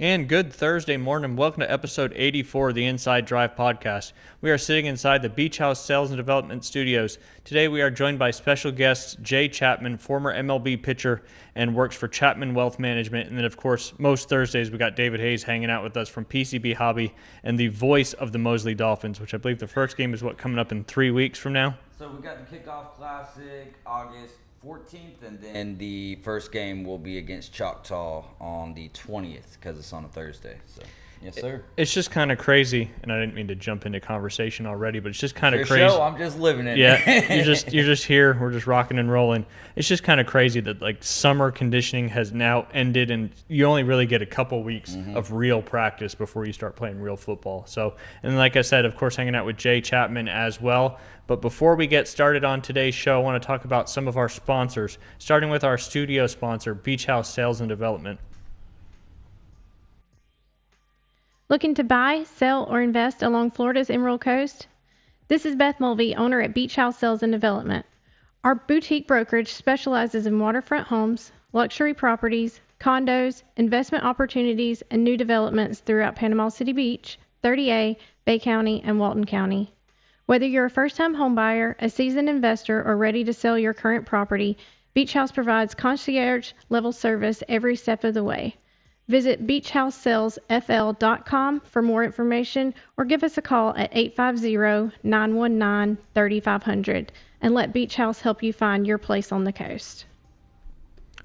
And good Thursday morning. Welcome to episode 84 of the Inside Drive podcast. We are sitting inside the Beach House Sales and Development Studios. Today we are joined by special guests Jaye Chapman, former MLB pitcher and works for Chapman Wealth Management. And then, of course, most Thursdays we got David Hayes hanging out with us from PCB Hobby and the voice of the Mosley Dolphins, which I believe the first game is coming up in 3 weeks from now? So we got the Kickoff Classic August 14th, and then the first game will be against Choctaw on the 20th because it's on a Thursday. So, yes, sir. It's just kind of crazy, and I didn't mean to jump into conversation already, but it's just kind of crazy. Show, I'm just living it. Yeah, you're just here. We're just rocking and rolling. It's just kind of crazy that summer conditioning has now ended, and you only really get a couple weeks of real practice before you start playing real football. So, and like I said, of course, hanging out with Jaye Chapman as well. But before we get started on today's show, I want to talk about some of our sponsors, starting with our studio sponsor, Beach House Sales and Development. Looking to buy, sell, or invest along Florida's Emerald Coast? This is Beth Mulvey, owner at Beach House Sales and Development. Our boutique brokerage specializes in waterfront homes, luxury properties, condos, investment opportunities, and new developments throughout Panama City Beach, 30A, Bay County, and Walton County. Whether you're a first-time homebuyer, a seasoned investor, or ready to sell your current property, Beach House provides concierge-level service every step of the way. Visit beachhousesalesfl.com for more information or give us a call at 850-919-3500 and let Beach House help you find your place on the coast.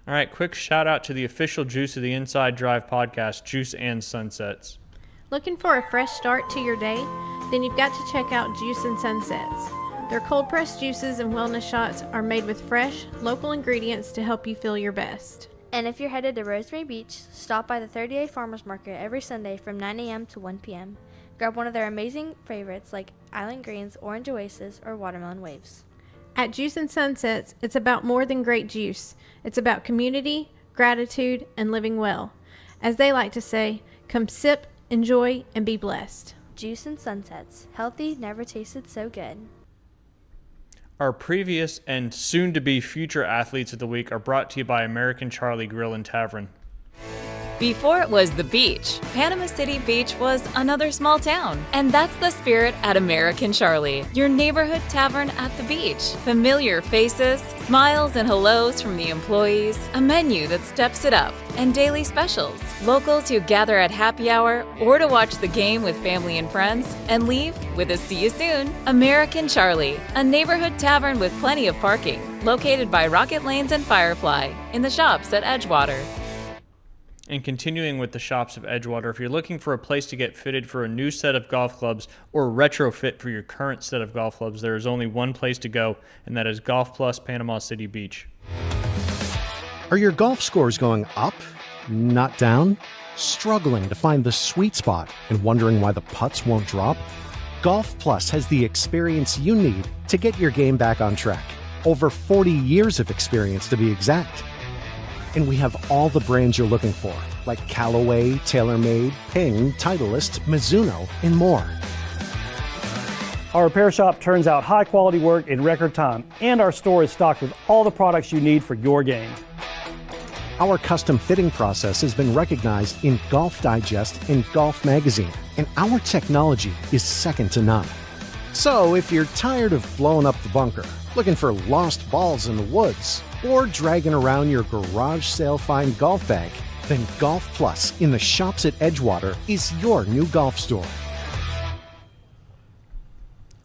All right, quick shout out to the official juice of the Inside Drive podcast, Juice and Sunsets. Looking for a fresh start to your day? Then you've got to check out Juice and Sunsets. Their cold-pressed juices and wellness shots are made with fresh, local ingredients to help you feel your best. And if you're headed to Rosemary Beach, stop by the 30A Farmers Market every Sunday from 9 a.m. to 1 p.m. Grab one of their amazing favorites like Island Greens, Orange Oasis, or Watermelon Waves. At Juice and Sunsets, it's about more than great juice. It's about community, gratitude, and living well. As they like to say, come sip, enjoy, and be blessed. Juice and Sunsets. Healthy, never tasted so good. Our previous and soon-to-be future athletes of the week are brought to you by American Charlie Grill and Tavern. Before it was the beach, Panama City Beach was another small town. And that's the spirit at American Charlie, your neighborhood tavern at the beach. Familiar faces, smiles and hellos from the employees, a menu that steps it up, and daily specials. Locals who gather at happy hour or to watch the game with family and friends and leave with a see you soon. American Charlie, a neighborhood tavern with plenty of parking, located by Rocket Lanes and Firefly, in the shops at Edgewater. And continuing with the shops of Edgewater, if you're looking for a place to get fitted for a new set of golf clubs or retrofit for your current set of golf clubs, there is only one place to go, and that is Golf Plus Panama City Beach. Are your golf scores going up, not down? Struggling to find the sweet spot and wondering why the putts won't drop? Golf Plus has the experience you need to get your game back on track. Over 40 years of experience to be exact. And we have all the brands you're looking for, like Callaway, TaylorMade, Ping, Titleist, Mizuno, and more. Our repair shop turns out high-quality work in record time, and our store is stocked with all the products you need for your game. Our custom fitting process has been recognized in Golf Digest and Golf Magazine, and our technology is second to none. So if you're tired of blowing up the bunker, looking for lost balls in the woods, or dragging around your garage sale find golf bag, then Golf Plus in the shops at Edgewater is your new golf store.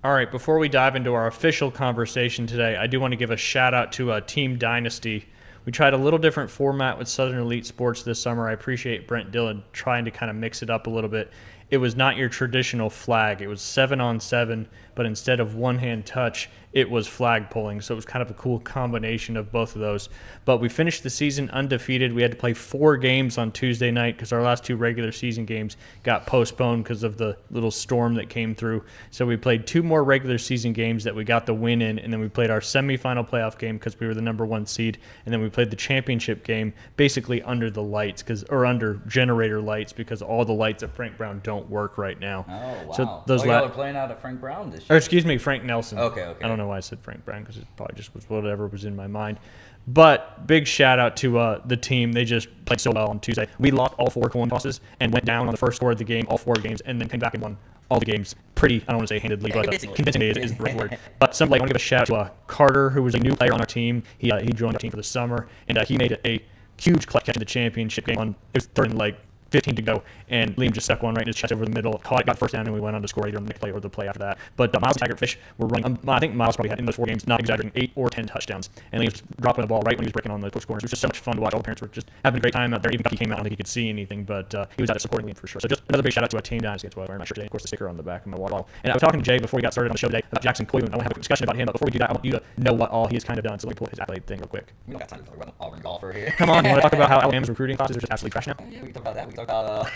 All right, before we dive into our official conversation today, I do want to give a shout out to Team Dynasty. We tried a little different format with Southern Elite Sports this summer. I appreciate Brent Dillon trying to kind of mix it up a little bit. It was not your traditional flag. It was 7-on-7, but instead of one-hand touch, it was flag pulling. So it was kind of a cool combination of both of those. But we finished the season undefeated. We had to play 4 games on Tuesday night because our last 2 regular season games got postponed because of the little storm that came through. So we played 2 more regular season games that we got the win in, and then we played our semifinal playoff game because we were the number 1 seed, and then we played the championship game basically under the lights, or under generator lights, because all the lights at Frank Brown don't don't work right now. Oh, wow. So those y'all are playing out of Frank Brown this year. or excuse me, Frank Nelson. Okay. I don't know why I said Frank Brown because it probably just was whatever was in my mind. But big shout out to the team. They just played so well on Tuesday. We lost all 4 coin tosses and went down on the first score of the game, all 4 games, and then came back and won all the games pretty, I don't want to say handedly, but convincingly is the right word. But I want to give a shout out to Carter, who was a new player on our team. He joined our team for the summer, and he made a huge catch in the championship game. It was third and 15 to go, and Liam just stuck one right in his chest over the middle, caught it, got first down, and we went on to score either on the next play or the play after that. But Miles and Taggartfish were running. I think Miles probably had in those 4 games, not exaggerating, 8 or 10 touchdowns, and Liam was dropping the ball right when he was breaking on the close corners. It was just so much fun to watch. All the parents were just having a great time out there. Even if he came out, I don't think he could see anything, but he was out there supporting Liam for sure. So just another big shout out to our team dynasty. That's why I'm wearing my shirt today. Of course, the sticker on the back of my water bottle. And I was talking to Jay before we got started on the show today about Jackson Coylan. I want to have a quick discussion about him, but before we do that, I want you to know what all he has kind of done. So let me pull up his accolade thing real quick. We don't got time to talk about Auburn golfer here. Come on, you want to talk about how Alabama's recruiting classes are just absolutely trash now? Yeah, we can talk about that. We can talk about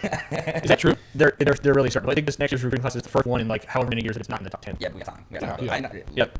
Is that true? They're really starting. I think this next year's recruiting class is the first one in however many years that it's not in the top 10. Yeah, we got time. We got time. Yep.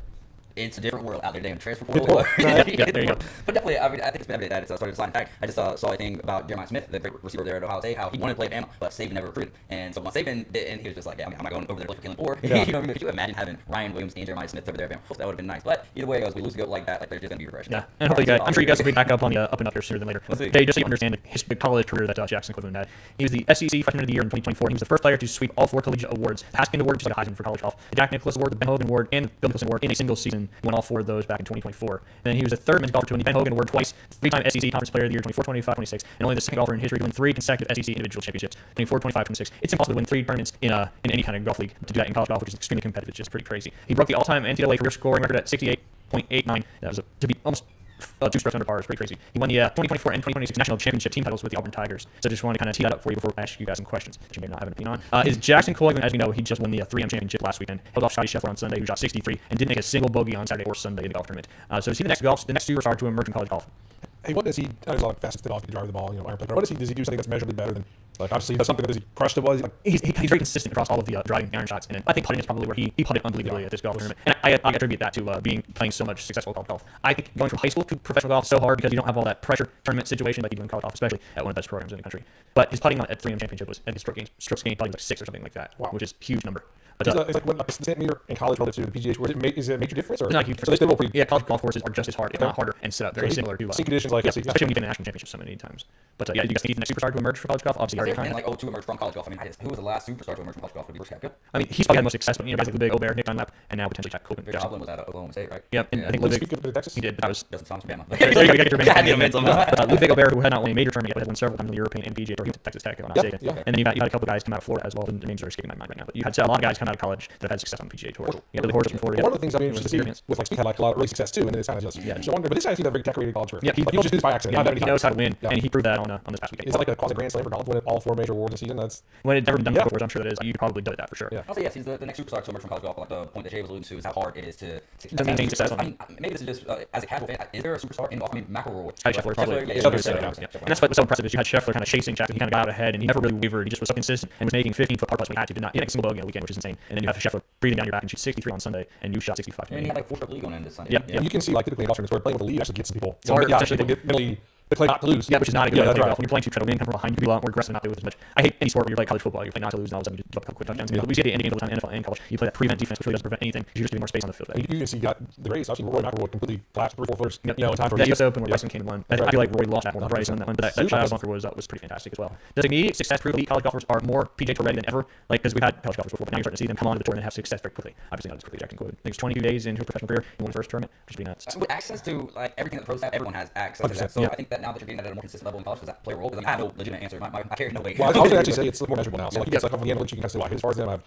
It's a different world out there, damn transfer portal. Yeah, there you go. But definitely, I think it's been evident that it's started to slide. In fact, I just saw a thing about Jeremiah Smith, the great receiver there at Ohio State, how he wanted to play Bama, but Saban never recruited. And so once Saban did, and he was just like, yeah, I'm not going over there to play for Kalen Moore. You know, could you imagine having Ryan Williams and Jeremiah Smith over there at Bama? That would have been nice. But either way it goes, we lose a goat like that, there's just going to be regression. Yeah, and hopefully, I'm sure you guys will be back up on the up and up here sooner than later. Hey, just so you understand his college career that Jackson Coylan had. He was the SEC Freshman of the Year in 2024. He was the first player to sweep all 4 collegiate awards: the Haskins Award, which is like a Heisman for college golf, the Jack Nicklaus Award, the Ben Hogan Award, and the Bill Nicholson Award in a single season. Won all 4 of those back in 2024. And then he was the 3rd men's golfer to win the Ben Hogan Award twice, 3-time SEC Conference Player of the Year 24, 25, 26, and only the 2nd golfer in history to win 3 consecutive SEC individual championships 24, 25, 26. It's impossible to win 3 tournaments in any kind of golf league. To do that in college golf, which is extremely competitive, it's just pretty crazy. He broke the all-time NCAA career scoring record at 68.89. That was to be almost 2 strokes under par. It's pretty crazy. He won the 2024 and 2026 national championship team titles with the Auburn Tigers. So just wanted to kind of tee that up for you before I ask you guys some questions that you may not have an opinion on. Is Jackson Coylan, as we know, he just won the 3M championship last weekend. Held off Scotty Scheffler on Sunday, who shot 63 and didn't make a single bogey on Saturday or Sunday in the golf tournament. So is he the next superstar to emerge in college golf? Hey, what does he? I know he's like fastest off the drive of the ball, iron player. What does he? Does he do something that's measurably better than? Obviously, he does something that he crushed it was. He's very consistent across all of the driving iron shots, and I think putting is probably where he putted unbelievably at this golf tournament. And I attribute that to playing so much successful golf. I think going from high school to professional golf is so hard because you don't have all that pressure tournament situation like you do in college golf, especially at one of the best programs in the country. But his putting at 3M championship was, and his strokes gained putting was 6 or something like that, which is a huge number. But it's like what centimeter in college relative to the PGA Tour. Is it a major difference? Or? It's not a huge difference. So they still pretty. Yeah, college golf courses are just as hard, if not harder, and set up very similar to conditions like especially when you've been in national championships so many times. But you guys think he's the next superstar to emerge for college golf? Obviously, already to emerge from college golf. I mean, who was the last superstar to emerge from college golf? Would be Bruce Koepka. I mean, he's probably had the most success, but guys like Big O'Bear, Nick Dunlap, and now potentially Jack Copeland. Rick Joplin was at Oklahoma State, right? Yep, and I think Ludwig to Texas. He did. That was Justin Thomas, Bama. There you go, you got your Bama. Ludwig O'Bear, who had not won a major tournament, but had won several times in the European and PGA Tour. He went to Texas Tech, if I'm not mistaken. And then you had a couple guys come out of Florida as well. The names are escaping my mind right now, but you had a lot of guys come out of college that have had success on the PGA Tour. Billy Horschel from Florida. One of the things I'm interested to see with Speed had a lot of early success too, and then it's kind of just so I wonder. But this guy seems to have a very decorated college career. Yeah, he don't just do this by accident. He knows how to win, and he proved that on this past weekend. Is that like a quasi grand slam for college, winning all 4 major awards in a season? That's when it's never been done before. I'm sure that is. You probably did that for sure. Yeah. Also, yes, he's the next superstar to emerge from college golf. Like the point that Jay was alluding to is how hard it is to maintain success. I mean, maybe this is just as a casual fan. Is there a superstar in golf? I mean, McElroy. Scheffler probably. And that's what's so impressive is you had Scheffler kind of chasing Jackson. He kind of got out ahead, and he never really wavered. He just was so consistent and was making 15-foot par putts when he had to. Did not make a single bogey on the weekend, which is insane. And then you have Scheffler breathing down your back and shoot 63 on Sunday, and you shot 65. And he had like 4-stroke lead going into Sunday. Yeah. You can see like typically in golf tournaments where playing with the lead actually gets some people. It's hard, especially people get mentally. They play not to lose. Yeah, which is not a good way to play right. golf. When you're playing to try to win, come from behind, you can be a lot more aggressive and not do it as much. I hate any sport where you're playing college football, you're playing not to lose, and all of a sudden you just give up a couple quick touchdowns. But we see the ending all the time in NFL and college. You play that prevent defense, which really doesn't prevent anything. You just give more space on the field. You can see got the race. I've seen Roy McIlroy completely collapse 3-4 footers. In time for the US Open where Bryson came and won. I feel like Roy lost that one. Bryson won that one, but that shot bunker was pretty fantastic as well. Does immediate success prove elite college golfers are more PGA Tour ready than ever? Like, because we've had college golfers before, but now you're starting to see them come onto the tour and have success very quickly. Obviously not as quickly as Jackson Coylan. I think it's 22 days into a professional career, he won his first tournament, which would be nuts. With access to like everything that the pros have, everyone has access to that. So I think that now that you're getting that at a more consistent level in college, does that play a role? Because I have no legitimate answer. I carry no weight. Well, I was going to actually say it's more measurable now. So like you guys like off of the analytics, you can kind of say, well, as far as them, I've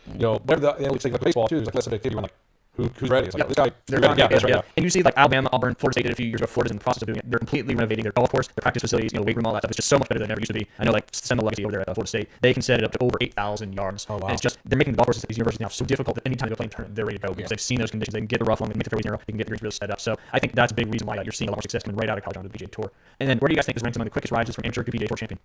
whatever the analytics say, like baseball too, is like less subjectivity. You're like, who's ready? It's like, this guy, they're right. And you see like Alabama, Auburn, Florida State did a few years ago. Florida's in the process of doing it. They're completely renovating their golf course, their practice facilities, weight room, all that stuff. It's just so much better than it ever used to be. I know like Seminole Legacy over there at Florida State, they can set it up to over 8,000 yards. Oh, wow. And it's just they're making the golf courses at these universities now so difficult that anytime they're playing a tournament, they're ready to go because they've seen those conditions. They can get the rough on, they can make the fairways narrow, they can get the greens really set up. So I think that's a big reason why you're seeing a lot more success coming right out of college onto the PGA Tour. And then where do you guys think this ranks among the quickest rises from amateur to PGA Tour champion?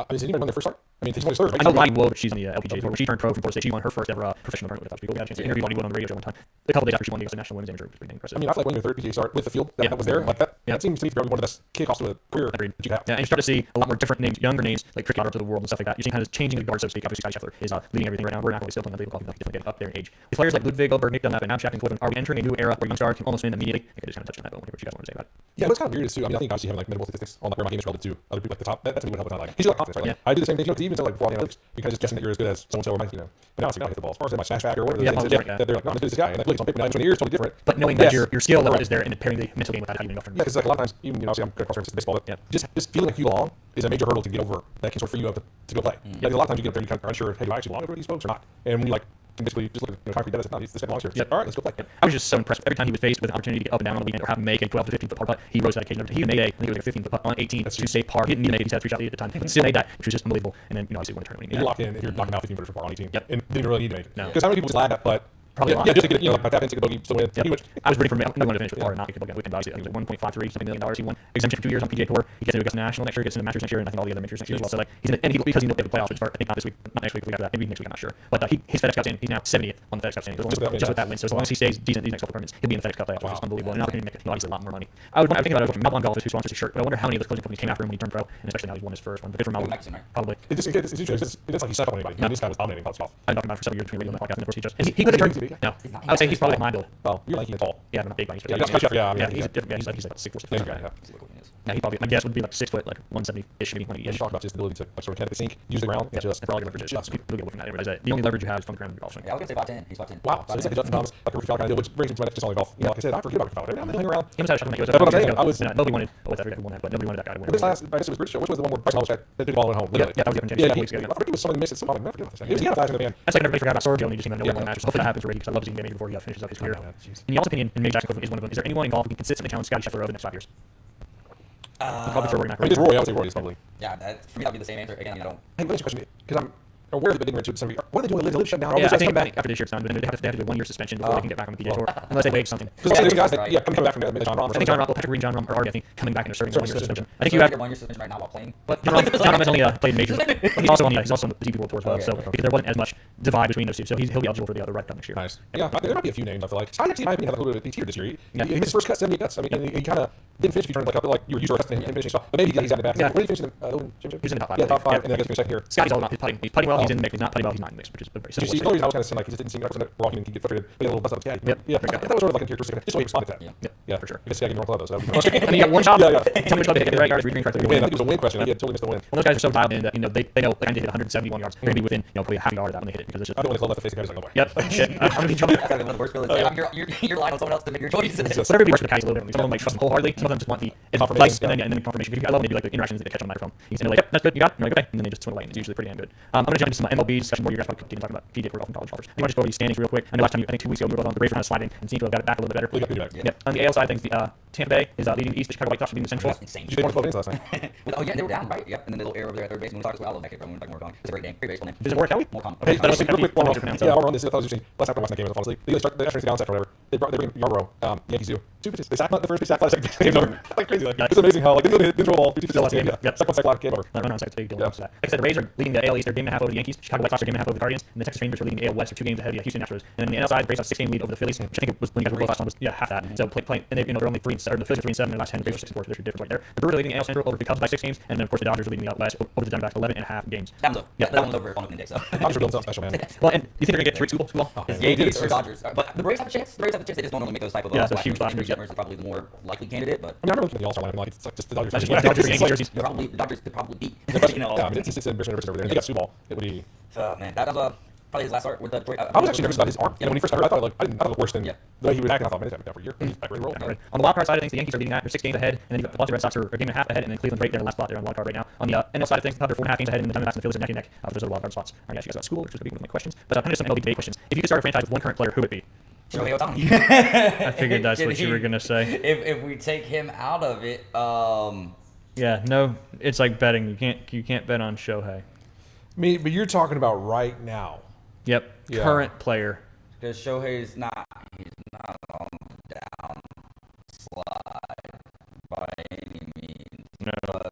Is anybody won their first start? I mean, she's only third, right? I know Lottie Wood, she's in the LPGA tour. She turned pro from Florida State. She won her first ever professional tournament with us. We got a chance to interview Lottie Wood on the radio show one time. A couple days after she won the National Women's Amateur, which was pretty impressive. I mean, I feel like winning your third PGA start with the field that was there, like that seems to me to be one of the best kickoffs to a career that you have. Yeah, and you start to see a lot more different names, younger names, like Tricky Otter to the world and stuff like that. You're seeing kind of changing the guard, so to speak. Obviously, Scotty Scheffler is leading everything right now. We're not really still playing the legal golf, definitely getting up there in age. These players like Ludwig, Goldberg, Nick Dunlap, and now Chapman, are we entering a new era where young stars can almost win immediately? I could just kind of touch on that, but what you guys want to say about it? Yeah, what's kind of weird is too. I mean, I think obviously having like minimal statistics on like where my game is relative to other people like the top. That's what helps. Like, gives you like confidence, right? Like, I do the same thing. You know, to even like raw analytics, because just guessing that you're as good as someone else, you know. But now it's like, I hit the ball as far as my smash factor or whatever. That they're like, no, I'm as good as this guy. And like, look, it's on paper now. Each one of your ears totally different. But knowing that your skill level is there and pairing the mental game with that, how you yeah, because like a lot of times, even obviously I'm good at cross baseball, but just feeling like you belong is a major hurdle to get over. That can sort of free you up to go play. Like a lot of times you get up there and you kind of aren't sure, hey, do I actually belong with these folks or not? And when you like can basically just look at concrete data and say, no, this guy belongs here. All right, let's go play. I was just so impressed. Every time he was faced with an opportunity to get up and down on the weekend or have him make a 12 to 15 foot par putt, he rose to that occasion. He made I think it was like a 15 foot putt on 18 to save par. He didn't need to make it. He had a 3-shot lead at the time. But still made that, which was just unbelievable. And then, obviously won a tournament. You're locked in if you're knocking out 15 footers for par on 18. Yep. And didn't really need to make it. No. Because how many people just lag that putt? Probably a lot. Yeah, just to get it, like tap in, take a bogey, still win. Yep. I was ready for me. I'm not going to finish with par and not get the bogey on the weekend. Obviously, I think it was like $1.53 million. He won exemption for 2 years on PGA Tour. He gets into Augusta National next year, gets into Masters next year, and I think all the other majors next year as well. So like he's in it, because he knows they have the playoffs, which start I think not this week, not next week, we got that, maybe next week, I'm not sure. But his FedEx Cup's in. He's now 70th on the FedEx Cup standings. Just with that win. So as long as he stays decent these next couple tournaments, he'll be in the FedEx Cup playoffs, which is unbelievable. And an opportunity to make obviously a lot more money. I think about it from Melbourne Golf is who sponsors his shirt, but I wonder how many of those clothing companies came after him when he turned pro, and especially now he's won his first one. But good for Melbourne, probably. It's like he stepped on anybody. This guy was dominating college golf. I've been talking about it for several years between radio and the podcast, and of course he just he could have turned. No, I would say he's probably like my build. Oh, you're like he's tall. Yeah, but not big by any stretch. He's different. Yeah, he's like 6'4", 6'5". Yeah, he probably, my guess would be like 6 foot, like 170-ish, maybe 180-ish. Talk about just the ability to like, sort of kinetic sink, use the ground, and just that's all your leverage is. People get away from that. Realize that the only leverage you have is from the ground in your golf swing. Yeah, I was gonna say 5'10". He's 5'10". Wow, so it's like a Justin Thomas, like a rookie kind of deal, which brings me to my next just only golf. You know, like I said, I forget about golf. I'm hanging around. He was had a shot to make it. That's what I'm saying. I was nobody wanted. Oh, I forget who won that, but nobody wanted that guy to win. This last, I guess it was British show. Which was the one where Bryson Ellis that did the ball went home? Yeah, that was different. Yeah, weeks ago. I forget it was someone missed it. Someone I forget about this. He had a flash in the band. That's like everybody forgot about Sergio, and he just came out of nowhere matches. Hopefully that happens for Ricky, because I love seeing him before he finishes up his career. In y'all's opinion, and maybe Jackson Clifton is one of them. Is there anyone in golf who can consistently challenge Scotty Scheffler over the next 5 years? Probably for Rory McIlroy. I mean, Rory is probably. Yeah, for me that'd be the same answer. Again, I don't. Hey, let me ask you a question, because I'm aware that the big ring to somebody. What are they doing? Live shut down? Yeah, I think after this year's done, but they have to do a 1 year suspension before they can get back on the PGA Tour, unless they waive something. Because there's guys that coming back from that, John Rahm. I think John Rahm, Patrick Reed, John Rahm are already, I think, coming back and serving a 1 year suspension. I think you have have 1 year suspension right now while playing. But John Rahm has only played majors. He's also on the DP World Tour as well. So because there wasn't as much divide between those two, so he'll be eligible for the other right next year. Nice. Yeah, there might be a few names I feel like. Scotty actually, in my opinion, had a little bit of tier this year. He his first cut 70 cuts. I mean, he kind of didn't finish. He turned like up like you were used to him finishing stuff, but maybe he's out of the back. Yeah. Where did he finish in the championship? He's in the top 5. Yeah, top 5, and then I guess he's second here. Scotty's all about his putting. He's putting well. He's in the mix. He's not putting well. He's not in the mix, which is very Did you see the reason I was kind of saying like he just didn't seem like raw human can get frustrated, but he had a little bust up his guy. Yeah. That was sort of like a characteristic. Just the way he responded to that. Yeah, for sure. Because Scotty didn't want to play those. And he got one shot. Yeah. Tell me which club they hit the right yards. Green correctly. I think it was a win question. He had totally missed the win. Well, those guys are so dialed in that they know they're going to hit 171 yards. They're going to be within probably a half yard of that when they hit it, because it's just. I don't want to club left the face the guy. He's like, oh boy. Yep. Shit. I'm gonna be in trouble. That's gotta be one of the worst feelings. You're relying on someone else to make your choices. But everybody works with the caddies a little bit. Some of them like trust them wholeheartedly. Some of them just want the advice and then confirmation. I love when they do like the interactions that they catch on the microphone. You can say like, yep, that's good, you got it. And you're like, okay, and then they just swim away, and it's usually pretty damn good. I'm gonna jump into some MLB discussion where you guys probably didn't talk about PGA Tour golf and college golfers. I want to just go over these standings real quick. I know last time, I think 2 weeks ago, we were both on the Braves were kind of sliding and seem to have got it back a little bit better. Yep. On the AL side, I think the Tampa Bay is leading the East. The Chicago White Sox are leading the Central. That's insane. You played 12 innings last night. Oh yeah, they were down, right? Yep. And then the little air over there at third base. When we talked about, I love that kid, bro. When we talk more about, it's a great game, great baseball name. Does it work, Howie? More common. Okay, Quick, yeah, while we're on this, I thought it was interesting. Last time I watched that game, honestly, the Astros down second or whatever. They bring Yarbrough, Yankees do. 2 pitches. They sack the first pitch, sack fly, second pitch, game over. Like crazy. Like, it's amazing how like they didn't throw a ball. 2 pitches last game. Yeah. Second sack fly, game over. Run on second, big deal. Like I said, the Rays are leading the AL East. They're game and a half over the Yankees. Chicago White Sox are game and a half over the Guardians, and the Texas Rangers are leading the AL West. 2 games ahead of the Houston Astros. And then the NL side, the Rays have a 6-game lead over the Phillies, which I think was when you guys were both last on was half that. So play, and they're only 3 and the Phillies are 3-7 in their last 10. The Rays are 6-4. There's your difference right there. The Brewers are leading the AL Central over the Cubs by 6 games, and then of course the Dodgers are leading the out West over the Diamondbacks 11.5 games. That one's over. Yeah, that one's over on opening day. So Dodgers are building something special, man. Well, and you think they're gonna get Tariq Skubal? Yankees or Dodgers, but the Braves have a chance. The Braves have a chance. They just don't normally make those type of. Yeah, it's a huge flash. Is probably the more likely candidate, but. I mean, I remember looking at the All-Star lineup, like it's like just the Dodgers. That's just Dodgers and Yankees jerseys. Probably the Dodgers could probably beat. Yeah, I mean, it's embarrassing over there. They got Skubal. It would be. Oh man, that was probably his last start with the. I was actually nervous about his arm. When he first started, I thought like I didn't look worse than the way he was acting. I thought, man, he's been down for a year. He's back ready to roll. On the wild card side of things, the Yankees are leading that. They're 6 games ahead, and then the Boston Red Sox are a game and a half ahead, and then Cleveland right there in last spot. They're on the wild card right now. On the NL side of things, the Cubs are 4.5 games ahead, and the Diamondbacks and the Phillies are neck and neck for those other wild card spots. I guess you guys about school, which is going to be one of my questions. But kind of some MLB debate questions. If you could start a franchise with one current player, who would it be? Shohei Ohtani. I figured that's what you were gonna say. If we take him out of it, yeah, no, it's like betting. You can't bet on Shohei. But you're talking about right now. Yep, Yeah. current player. because Shohei's he's not on the down slide by any means. No. But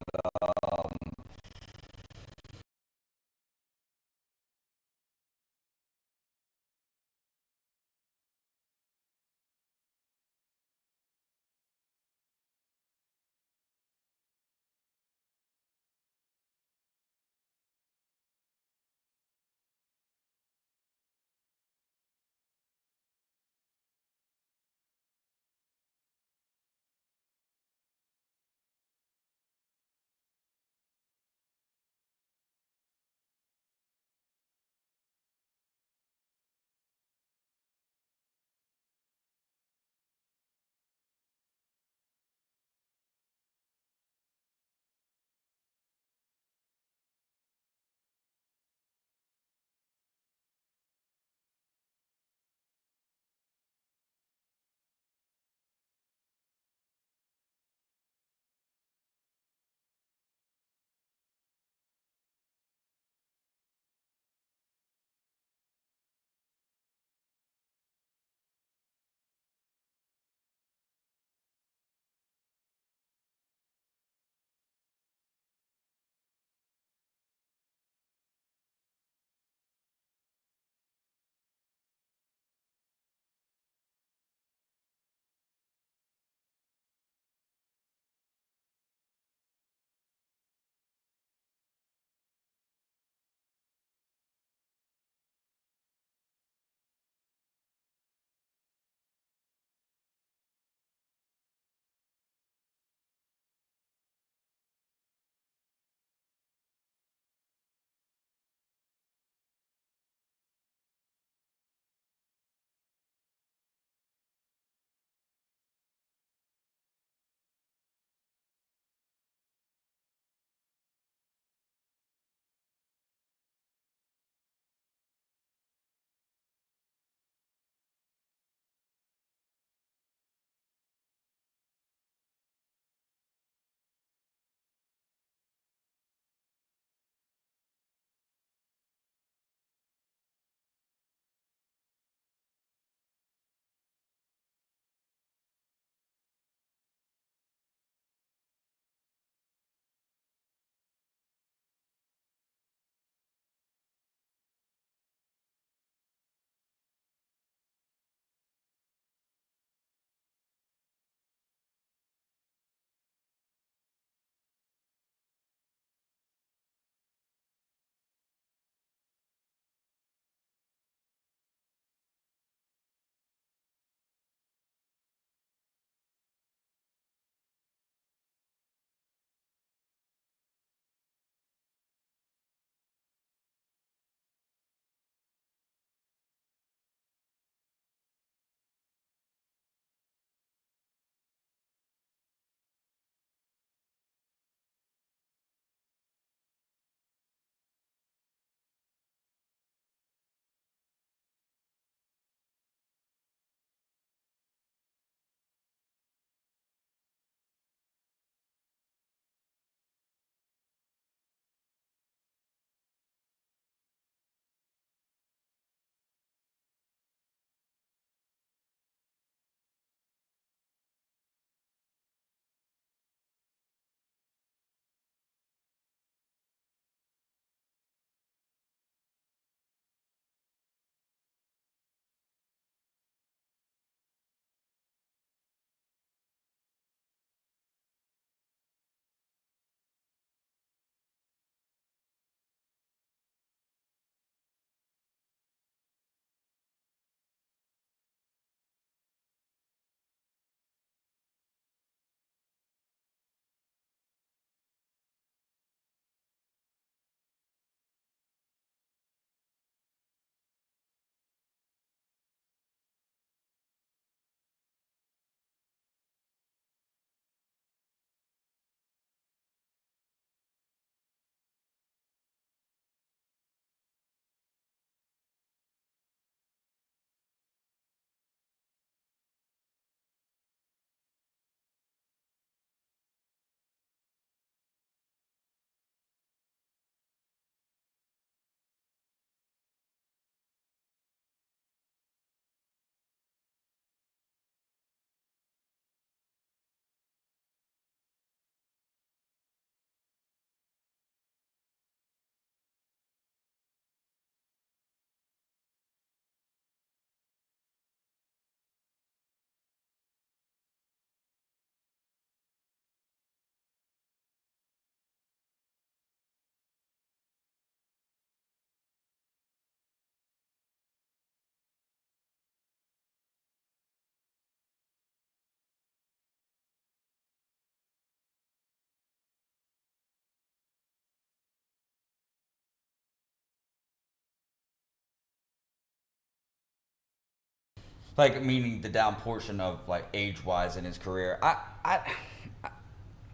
Like, meaning the down portion of, like, age-wise in his career. I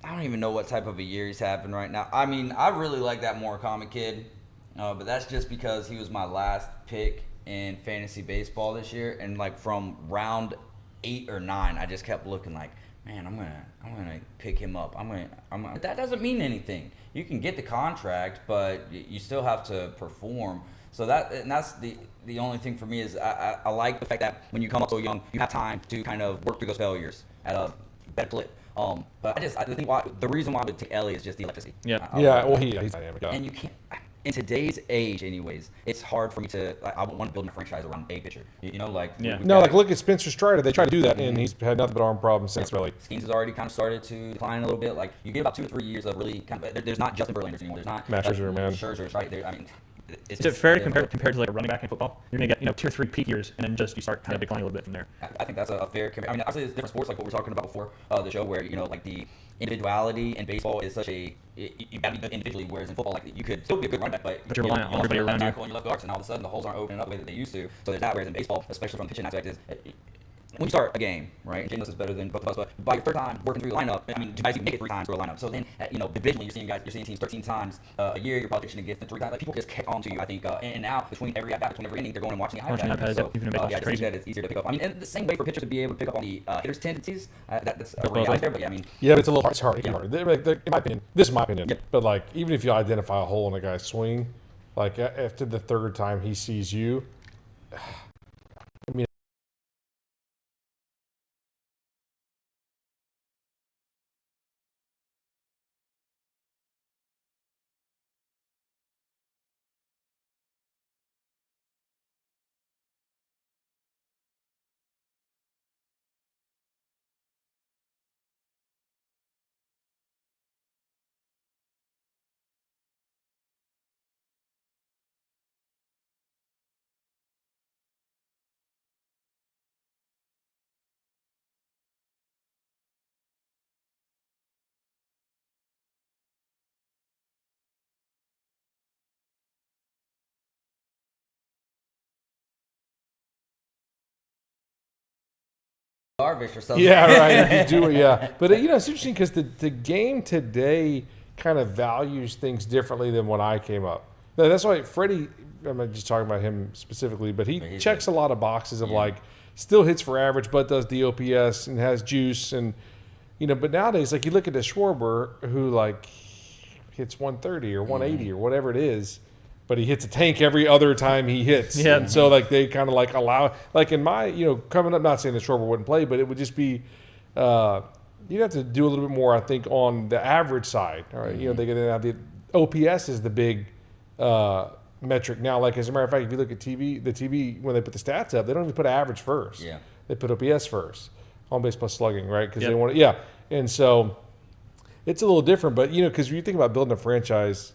don't even know what type of a year he's having right now. I mean, I really like that Murakami kid, but that's just because he was my last pick in fantasy baseball this year. And, like, from round 8 or 9, I just kept looking like, man, I'm gonna pick him up. That doesn't mean anything. You can get the contract, but you still have to perform. So that's the only thing for me is I like the fact that when you come up so young, you have time to kind of work through those failures at a better clip. But I think the reason why I would take Ellie is just the electricity. Yeah. Well, he's dynamic. Yeah. And you can't. In today's age, anyways, it's hard for me to. I want to build a franchise around a pitcher. You know, like like look at Spencer Strider. They tried to do that, and he's had nothing but arm problems since. Really, Skeens has already kind of started to decline a little bit. Like you get about 2 to 3 years of really kind of. There's not Justin Verlanders anymore. There's not Matt Scherzer, man. Scherzer's right there. I mean, Is it fair to compare to like a running back in football? You're gonna get 2 or 3 peak years, and then just you start kind of declining a little bit from there. I think that's a fair comparison. I mean, obviously it's different sports, like what we were talking about before the show, where like the individuality in baseball is such a you gotta be good individually, whereas in football, like you could still be a good running back, but you're relying on everybody around you. And you left guards, and all of a sudden the holes aren't opening up the way that they used to. So there's that. Whereas in baseball, especially from the pitching aspect, is when you start a game, right? And Jameis is better than both of us, but by your third time working through the lineup, I mean, you guys even make it 3 times through a lineup. So then, divisionally, you're seeing teams 13 times a year. You're probably pitching against them 3 times. Like people just catch on to you, I think. And now between every at-bat, between every inning, they're going and watching the iPad. So I just think that it's easier to pick up. I mean, and the same way for pitchers to be able to pick up on the hitters' tendencies. That's a reality there. But yeah, I mean, but it's a little hard. It's hard. In my opinion, this is my opinion. Yep. But like, even if you identify a hole in a guy's swing, like after the 3rd time he sees you, I mean. Darvish or something. Yeah, right. You do it, yeah. But it's interesting because the game today kind of values things differently than when I came up. That's why Freddie. I'm not just talking about him specifically, but he checks a lot of boxes of like still hits for average, but does the OPS and has juice and But nowadays, like you look at the Schwarber who like hits 130 or 180 or whatever it is. But he hits a tank every other time he hits. Yeah. And so, like, they kind of, like, allow... Like, in my, coming up, not saying that Schwarber wouldn't play, but it would just be... you'd have to do a little bit more, I think, on the average side. All right? They get the OPS is the big metric. Now, like, as a matter of fact, if you look at the TV, when they put the stats up, they don't even put average first. Yeah. They put OPS first. On base plus slugging, right? Because they want to... Yeah. And so, it's a little different. But, because when you think about building a franchise...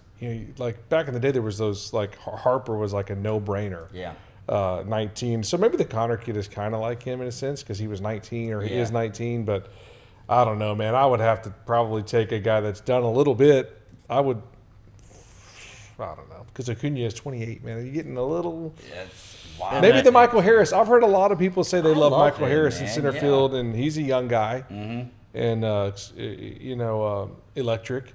like back in the day, there was those like Harper was like a no-brainer. Yeah. 19. So maybe the Connor kid is kind of like him in a sense because he was 19 or he is 19. But I don't know, man. I would have to probably take a guy that's done a little bit. I don't know because Acuna is 28. Man, are you getting a little? Yeah, it's wild. Maybe the Michael Harris. I've heard a lot of people say they love Michael him, Harris man. in center field, and he's a young guy. Mm-hmm. And electric.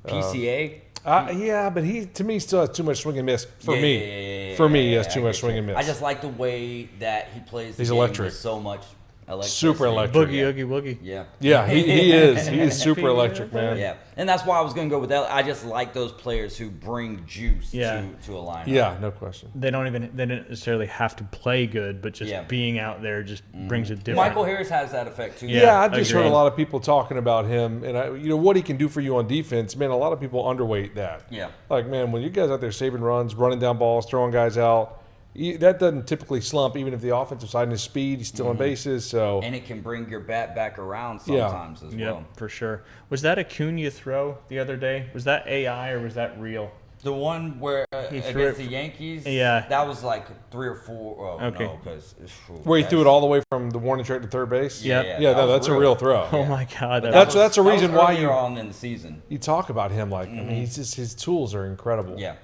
PCA. But he to me still has too much swing and miss for me. For me, he has too much swing and miss. I just like the way that he plays. He's game electric. With so much electric. Super electric. Boogie, oogie, woogie. Yeah. Yeah, he is. He is super electric, man. Yeah, and that's why I was going to go with that. I just like those players who bring juice to a lineup. Yeah, no question. They don't necessarily have to play good, but just being out there just brings a different. Michael Harris has that effect too. Yeah, I've just heard a lot of people talking about him, and what he can do for you on defense. Man, a lot of people underweight that. Yeah. Like, man, when you guys out there saving runs, running down balls, throwing guys out. That doesn't typically slump, even if the offensive side and his speed, he's still on bases. So and it can bring your bat back around sometimes as well. Yeah, for sure. Was that Acuna throw the other day? Was that AI or was that real? The one where against the Yankees, that was like 3 or 4. Oh, okay. No, because where he threw it all the way from the warning track to third base. Yeah, that's a real throw. Oh my God, that's a reason why you're on in the season. You talk about him like I mean, he's just his tools are incredible. Yeah.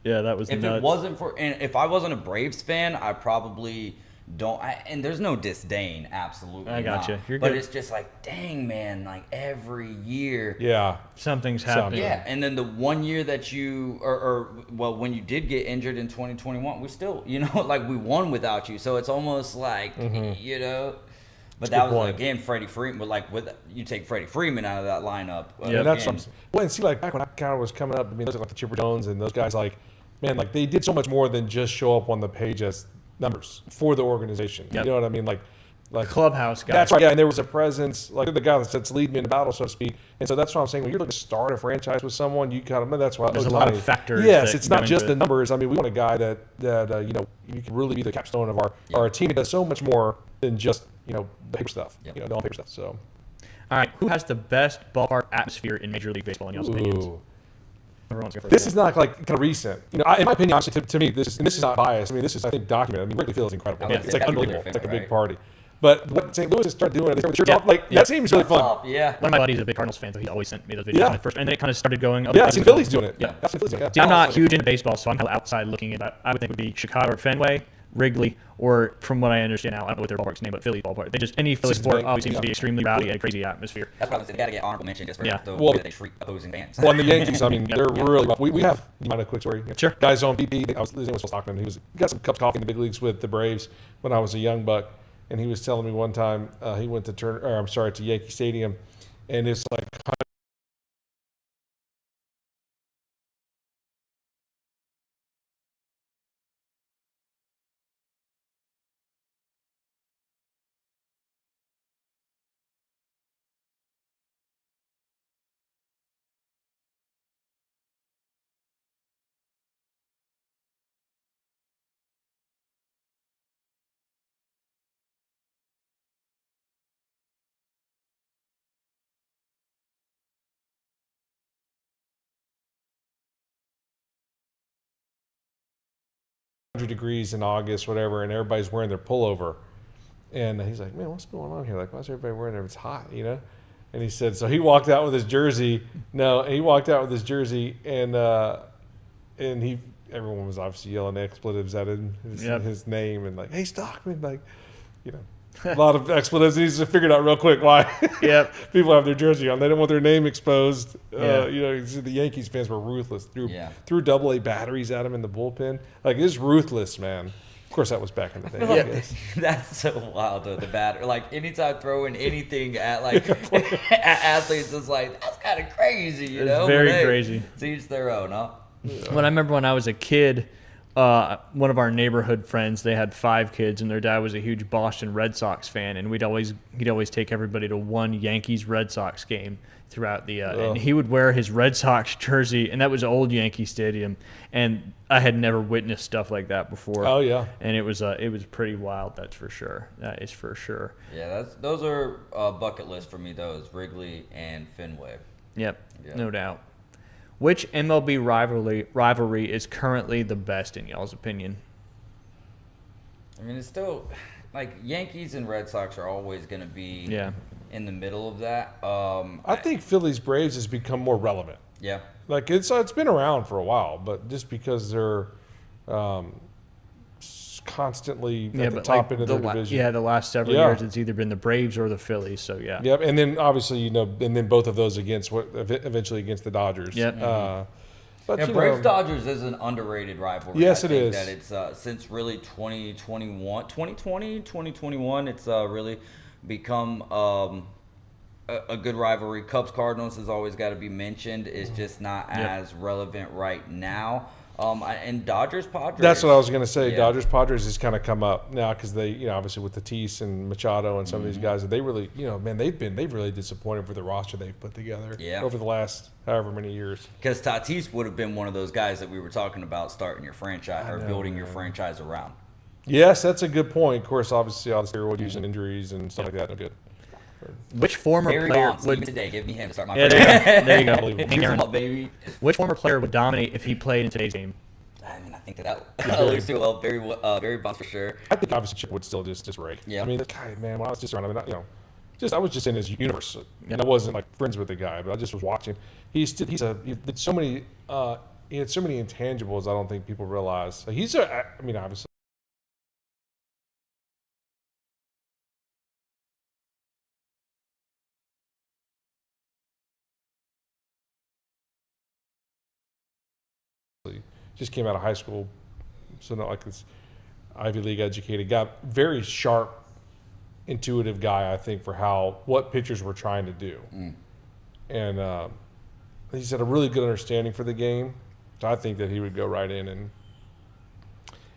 Yeah, that was if nuts. it wasn't for, and if I wasn't a Braves fan, I probably and there's no disdain, absolutely. I got you. You're but good. it's just like, dang, man, like every year. Yeah. Something's happening. Yeah, and then the one year that you, well, when you did get injured in 2021, we still, like we won without you. So it's almost like, But that was again Freddie Freeman. But like you take Freddie Freeman out of that lineup. Yeah, that's something. Well, and see, like back when I kind of was coming up, I mean, those like the Chipper Jones and those guys, like, man, like they did so much more than just show up on the page as numbers for the organization. Yep. You know what I mean? Like clubhouse guys. That's right. Yeah, and there was a presence, like they're the guy that's leading me in the battle, so to speak. And so that's what I'm saying. When you're looking to start a franchise with someone, you kind of that's why there's a lot of factors. Yes, it's not just the numbers. I mean, we want a guy that you can really be the capstone of our team. It does so much more than just the paper stuff. Yep. The on-paper stuff. So, all right, who has the best ballpark atmosphere in Major League Baseball in y'all's opinions? This is not like kind of recent. In my opinion, honestly, to me, this is not biased. I mean, this is, I think, documented. I mean, Wrigley Field is incredible. Yeah. It's like unbelievable. It's like a big Right? party. But what St. Louis has started doing, they start with the shirts off, like that seems really fun. Yeah. One of my buddies is a big Cardinals fan, so he always sent me those videos. Yeah. When it first, and then it kind of started going up. Yeah, I've seen Phillies doing it. Yeah. I've seen Phillies doing it. See, I'm not huge into baseball, so I'm kind of outside looking at that. I would think it would be Chicago or Fenway, Wrigley, or from what I understand now, I don't know what their ballpark's name, but Philly ballpark. Any Philly sport always seems to be extremely rowdy and a crazy atmosphere. That's why they got to get honorable mention just for the Well, way that they treat opposing fans. Well, and the Yankees, I mean, they're really rough. We have, you mind a quick story? Sure. Guys on BP, I was listening to Stockman. He got some cups of coffee in the big leagues with the Braves when I was a young buck. And he was telling me one time he went to Yankee Stadium, and it's like degrees in August, whatever, and everybody's wearing their pullover. And he's like, man, what's going on here? Like, why is everybody wearing it? It's hot, And he said, so he walked out with his jersey. And everyone was obviously yelling expletives at him, his name, and like, hey, Stockman, like, a lot of expletives. And he's just figured out real quick why people have their jersey on. They don't want their name exposed. The Yankees fans were ruthless. Threw AA batteries at him in the bullpen. Like, it's ruthless, man. Of course, that was back in the day. I guess. That's so wild, though, the batter. Like, anytime throwing anything at, like, at athletes, it's like, that's kind of crazy, It's very crazy. To each their own, huh? When I remember when I was a kid, one of our neighborhood friends, they had 5 kids, and their dad was a huge Boston Red Sox fan, and he'd always take everybody to one Yankees Red Sox game throughout the and he would wear his Red Sox jersey, and that was old Yankee Stadium, and I had never witnessed stuff like that before. Oh yeah, and it was pretty wild. That's for sure. That is for sure. Yeah, those are bucket list for me. Those Wrigley and Fenway. Yep, no doubt. Which MLB rivalry is currently the best in y'all's opinion? I mean, it's still like Yankees and Red Sox are always going to be in the middle of that. I think Phillies Braves has become more relevant. Yeah, like it's been around for a while, but just because they're constantly at the top end of their division. Yeah, the last several years it's either been the Braves or the Phillies. So yeah. Yep, and then obviously and then both of those eventually against the Dodgers. Yep. But Braves Dodgers is an underrated rivalry. Yes, I think it is. that it's since really 2021, it's really become a good rivalry. Cubs Cardinals has always got to be mentioned. It's just not as relevant right now. And Dodgers Padres. That's what I was going to say. Yeah. Dodgers Padres has kind of come up now because they, obviously with Tatis and Machado and some of these guys, they really, they've really disappointed for the roster they've put together over the last however many years. Because Tatis would have been one of those guys that we were talking about starting your franchise or building your franchise around. Yes, that's a good point. Of course, obviously all the steroid use and injuries and stuff like that are good. Which former player would today give me him to start my there you go. Baby. Which former player would dominate if he played in today's game? I mean, I think that alludes to Barry Bonds for sure. I think obviously Chip would still just rake. Yeah. I mean, the guy, man, when I was just around, I was just in his universe, and I wasn't like friends with the guy, but I just was watching. He did so many intangibles. I don't think people realize. Obviously. just came out of high school, so not like this Ivy League educated guy. Very sharp, intuitive guy, I think, for what pitchers were trying to do. And he's had a really good understanding for the game. So I think that he would go right in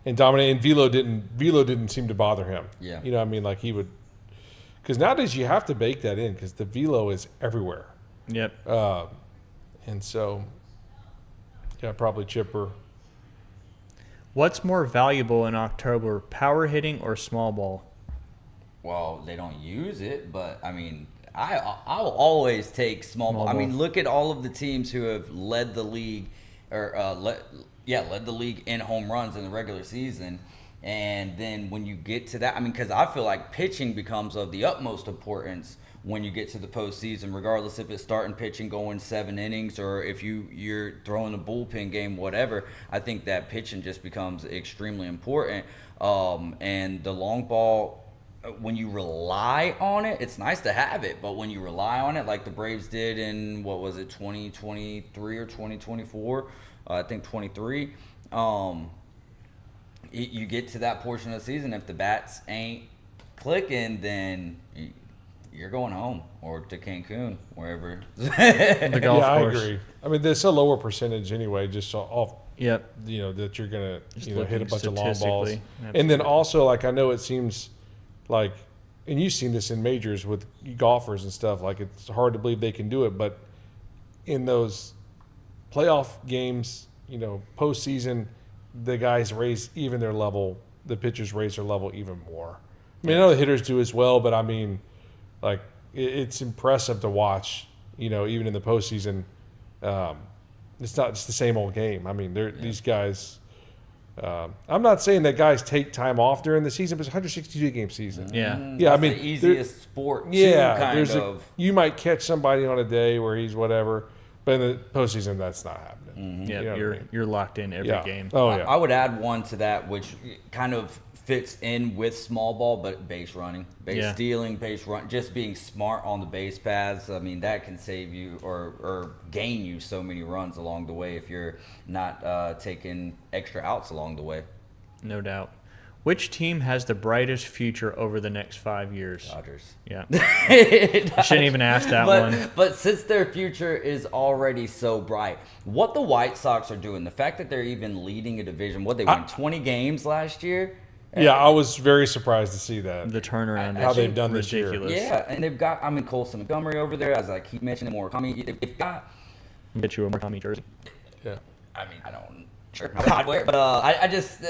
and dominate. And Velo didn't seem to bother him. Yeah. You know what I mean? Like he would, because nowadays you have to bake that in because the velo is everywhere. Yep. And so, yeah, probably Chipper. What's more valuable in October, power hitting or small ball? Well, they don't use it, but I mean, I'll always take small ball. I mean, look at all of the teams who have led the league, or led the league in home runs in the regular season. And then when you get to that, I mean, because I feel like pitching becomes of the utmost importance when you get to the postseason, regardless if it's starting pitching going 7 innings or if you're throwing a bullpen game, whatever. I think that pitching just becomes extremely important. And the long ball, when you rely on it, it's nice to have it, but when you rely on it, like the Braves did in, 2023 or 2024, I think 23, you get to that portion of the season, if the bats ain't clicking, then you're going home or to Cancun, wherever. The golf course. I agree. I mean, there's a lower percentage anyway, just off. Yep. That you're gonna hit a bunch of long balls, Absolutely. And then also like I know it seems like, and you've seen this in majors with golfers and stuff. Like it's hard to believe they can do it, but in those playoff games, postseason, the guys raise even their level. The pitchers raise their level even more. I mean, I know the hitters do as well, but I mean, like it's impressive to watch. Even in the postseason, it's not just the same old game. I mean, these guys. I'm not saying that guys take time off during the season, but it's a 162 game season. Yeah, yeah. That's I mean, the easiest sport. You might catch somebody on a day where he's whatever, but in the postseason, that's not happening. Yeah, you're locked in every game. Oh yeah. I would add one to that, which kind of fits in with small ball, but base running, stealing, base run, just being smart on the base paths. I mean, that can save you or gain you so many runs along the way if you're not taking extra outs along the way. No doubt. Which team has the brightest future over the next 5 years? Dodgers. Yeah. I shouldn't even ask that one. But since their future is already so bright, what the White Sox are doing, the fact that they're even leading a division, they won 20 games last year? Yeah, I was very surprised to see that. The turnaround. How they've done this year. Ridiculous. Yeah, and they've got, Colson Montgomery over there, as I keep mentioning, Murakami. They've got... Get you a Murakami jersey. Yeah. I mean, I don't... Sure, I'd wear it, but I just...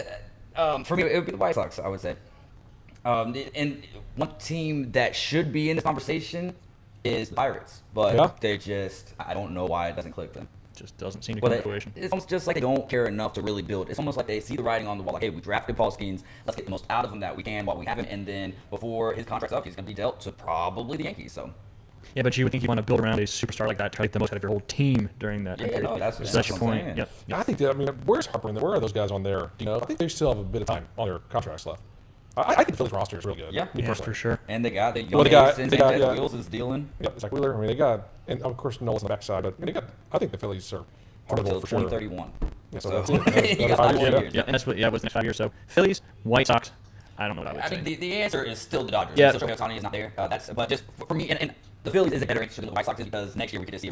for me, it would be the White Sox, I would say. And one team that should be in this conversation is the Pirates, but they just... I don't know why it doesn't click for them. Just doesn't seem to come to fruition. It's almost just like they don't care enough to really build. It's almost like they see the writing on the wall. Like, hey, we drafted Paul Skeens. Let's get the most out of him that we can while we have him. And then before his contract's up, he's going to be dealt to probably the Yankees. So. Yeah, but you would think you want to build around a superstar like that, try to get the most out of your whole team during that. Yeah, no, that's your point. Yep. I think that, where's Harper in there? Where are those guys on there? I think they still have a bit of time on their contracts left. I think the Phillies roster is really good. Yeah, for sure. And they got the young ace and Wheels is dealing. Yeah, it's like Wheeler. They got, and of course Nolan's on the backside, but they got. I think the Phillies are until for 2031. Sure. Yeah, so that's it. Yeah, and that's what. Yeah, it was the next 5 years. So Phillies, White Sox. I don't know what I would say. I mean, the answer is still the Dodgers. Yeah. So Shohei Ohtani is not there. But just for me, and the Phillies is a better answer than the White Sox is because next year we could just see.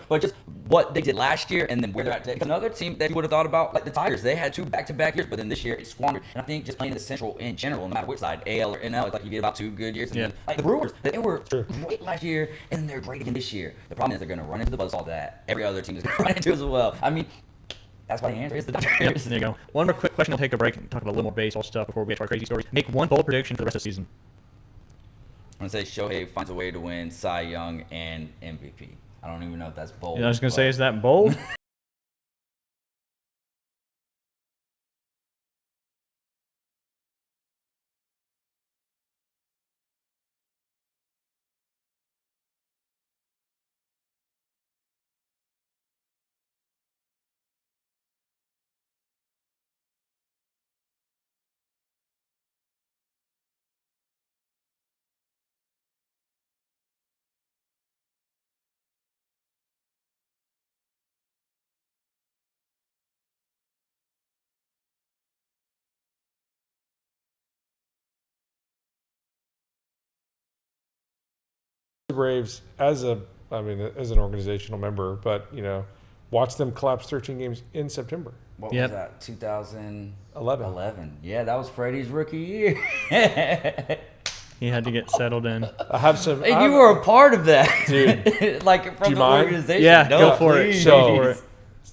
But just what they did last year and then where they're at today. Because another team that you would have thought about, like the Tigers, they had 2 back-to-back years, but then this year it's squandered. And I think just playing in the Central in general, no matter which side, AL or NL, it's like you get about 2 good years. And then, like the Brewers, they were great last year and then they're great again this year. The problem is they're going to run into the buzzsaw that every other team is going to run into as well. I mean, that's why the answer is the Dodgers. Yep, there you go. One more quick question. We'll take a break and talk about a little more baseball stuff before we get to our crazy stories. Make one bold prediction for the rest of the season. I'm going to say Shohei finds a way to win Cy Young and MVP. I don't even know if that's bold. I was going to say, is that bold? Braves as an organizational member, but watch them collapse 13 games in September. What was that? 2011. Yeah, that was Freddie's rookie year. He had to get settled in. I have some. And you were a part of that, dude. Like from the organization. Yeah, no, go for please. it. Go for it.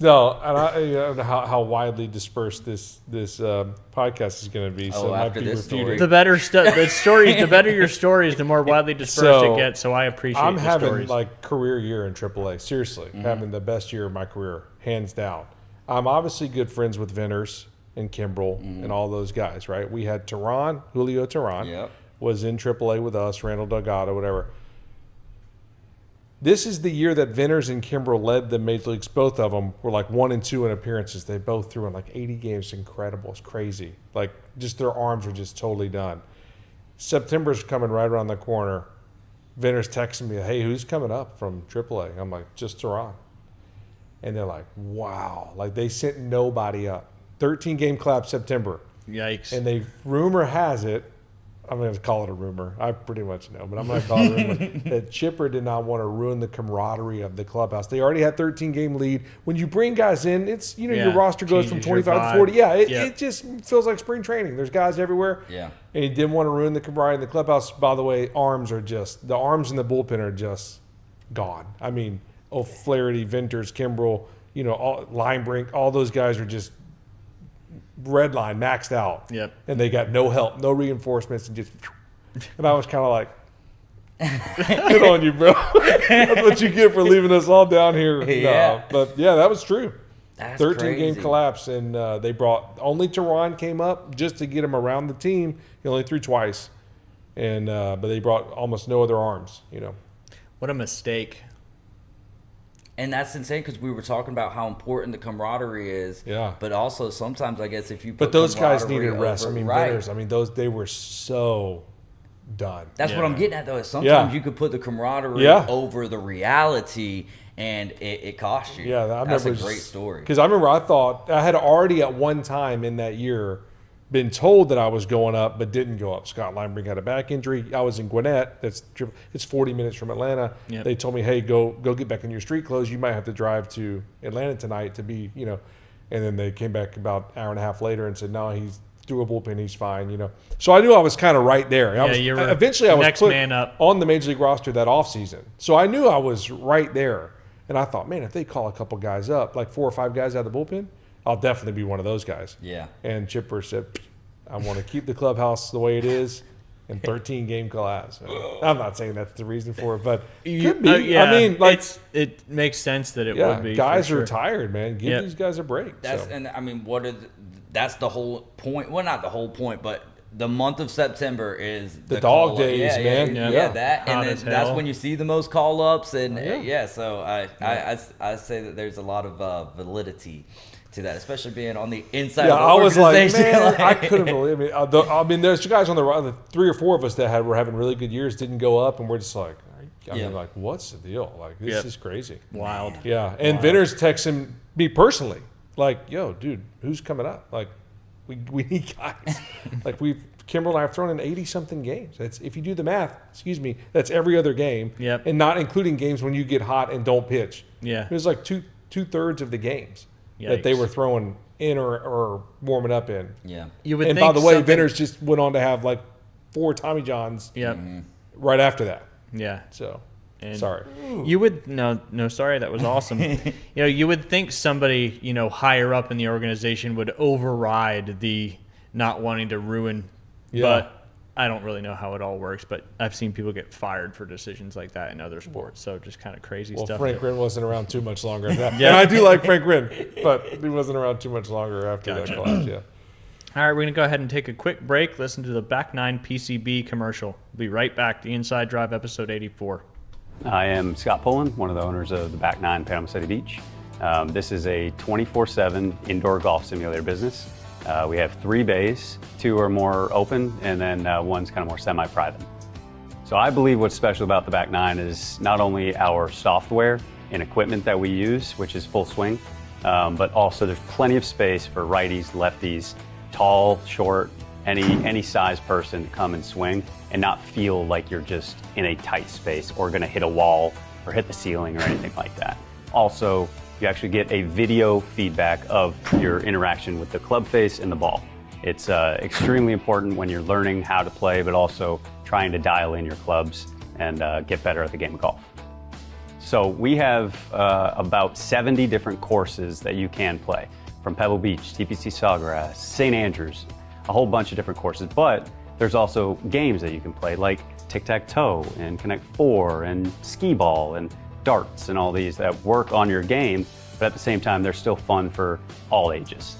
No, and I don't know how widely dispersed this podcast is going to be. So it might be refuted. The better the better your stories, the more widely dispersed it gets. So I appreciate. I'm the having stories. like career year in AAA. Seriously, having the best year of my career, hands down. I'm obviously good friends with Venters and Kimbrel and all those guys. Right? We had Julio Tehran was in AAA with us. Randall Delgado, whatever. This is the year that Venters and Kimbrel led the major leagues. Both of them were like 1 and 2 in appearances. They both threw in like 80 games. Incredible. It's crazy. Like just their arms are just totally done. September's coming right around the corner. Venters texting me, hey, who's coming up from AAA? I'm like, just Tehran. And they're like, wow. Like they sent nobody up. 13-game collapse September. Yikes. And rumor has it, I'm going to call it a rumor. I pretty much know, but I'm going to call it a rumor that Chipper did not want to ruin the camaraderie of the clubhouse. They already had 13-game lead. When you bring guys in, it's your roster goes from 25 to 40. Yeah, it just feels like spring training. There's guys everywhere. Yeah. And he didn't want to ruin the camaraderie in the clubhouse. By the way, the arms in the bullpen are just gone. I mean, O'Flaherty, Venters, Kimbrel, Linebrink, all those guys are just red line maxed out. Yep. And they got no help, no reinforcements, and I was kind of like, good on you, bro. That's what you get for leaving us all down here. Yeah. No, but yeah, that was true. That's 13-game collapse, and they brought only Tehran came up just to get him around the team. He only threw twice, and but they brought almost no other arms. What a mistake. And that's insane because we were talking about how important the camaraderie is. Yeah. But also sometimes I guess if you put but those guys needed camaraderie rest. over- I mean, right. Venters. They were so done. That's what I'm getting at though. Is sometimes you could put the camaraderie over the reality, and it costs you. Yeah, that's a great story. Because I remember I thought I had already at one time in that year been told that I was going up, but didn't go up. Scott Linebrink had a back injury. I was in Gwinnett. It's 40 minutes from Atlanta. Yep. They told me, hey, go get back in your street clothes. You might have to drive to Atlanta tonight to be, And then they came back about an hour and a half later and said, no, he's through a bullpen. He's fine, So I knew I was kind of right there. Eventually I was next put man up on the Major League roster that offseason. So I knew I was right there. And I thought, man, if they call a couple guys up, like 4 or 5 guys out of the bullpen, I'll definitely be one of those guys. Yeah. And Chipper said, I want to keep the clubhouse the way it is and 13-game collapse. I'm not saying that's the reason for it, but it could be. I mean, like it makes sense that it would be. Guys are tired, man. Give these guys a break. And I mean, that's the whole point. Well, not the whole point, but the month of September is the dog days, man. Yeah, that, and then that's when you see the most call ups, and so I say that there's a lot of validity to that, especially being on the inside of the organization. I was like, man, I couldn't believe it. I mean, there's guys on the 3 or 4 of us that were having really good years, didn't go up, and we're just like, I mean, like, what's the deal? Like, this is crazy. Wild. Yeah, and Venters texting me personally, like, yo, dude, who's coming up? Like, we need guys. Like, Kimbrel and I have thrown in 80-something games. That's, if you do the math, that's every other game. Yep. And not including games when you get hot and don't pitch. Yeah. It was like two-thirds of the games that they were throwing in or warming up in. Yeah. You would and think by the way, Venters just went on to have like 4 Tommy Johns right after that. Yeah. So, and sorry. You would no, sorry, that was awesome. You would think somebody, higher up in the organization would override the not wanting to ruin, but I don't really know how it all works, but I've seen people get fired for decisions like that in other sports, so just kind of crazy stuff. Well, Frank Wren wasn't around too much longer after that. And I do like Frank Wren, but he wasn't around too much longer after that collapse, All right, we're going to go ahead and take a quick break, listen to the Back 9 PCB commercial. We'll be right back, the Inside Drive, episode 84. I am Scott Pullen, one of the owners of the Back 9 Panama City Beach. This is a 24/7 indoor golf simulator business. We have 3 bays, 2 are more open, and then one's kind of more semi-private. So I believe what's special about the Back 9 is not only our software and equipment that we use, which is full swing, but also there's plenty of space for righties, lefties, tall, short, any size person to come and swing and not feel like you're just in a tight space or going to hit a wall or hit the ceiling or anything like that. Also, you actually get a video feedback of your interaction with the club face and the ball. It's extremely important when you're learning how to play, but also trying to dial in your clubs and get better at the game of golf. So we have about 70 different courses that you can play, from Pebble Beach, TPC Sawgrass, St. Andrews, a whole bunch of different courses. But there's also games that you can play, like tic-tac-toe and Connect Four and skee ball and darts and all these that work on your game, but at the same time, they're still fun for all ages.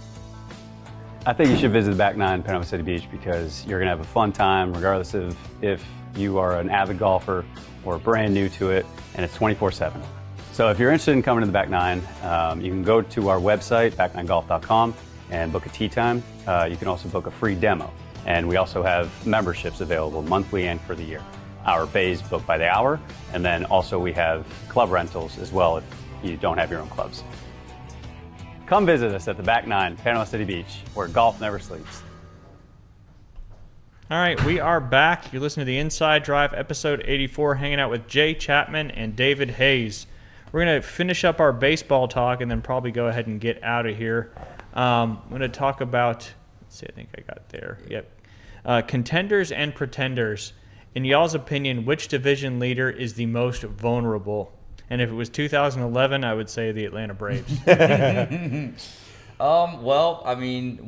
I think you should visit the Back Nine, Panama City Beach, because you're gonna have a fun time, regardless of if you are an avid golfer or brand new to it, and it's 24/7. So if you're interested in coming to the Back Nine, you can go to our website, back9golf.com, and book a tee time. You can also book a free demo. And we also have memberships available monthly and for the year. Our bays booked by the hour, and then also we have club rentals as well if you don't have your own clubs. Come visit us at the Back Nine, Panama City Beach, where golf never sleeps. All right, we are back. You're listening to the Inside Drive, episode 84, hanging out with Jaye Chapman and David Hayes. We're going to finish up our baseball talk and then probably go ahead and get out of here. I'm going to talk about, let's see, I think I got it there. Yep. Contenders and pretenders. In y'all's opinion, which division leader is the most vulnerable? And if it was 2011, I would say the Atlanta Braves. Well, I mean,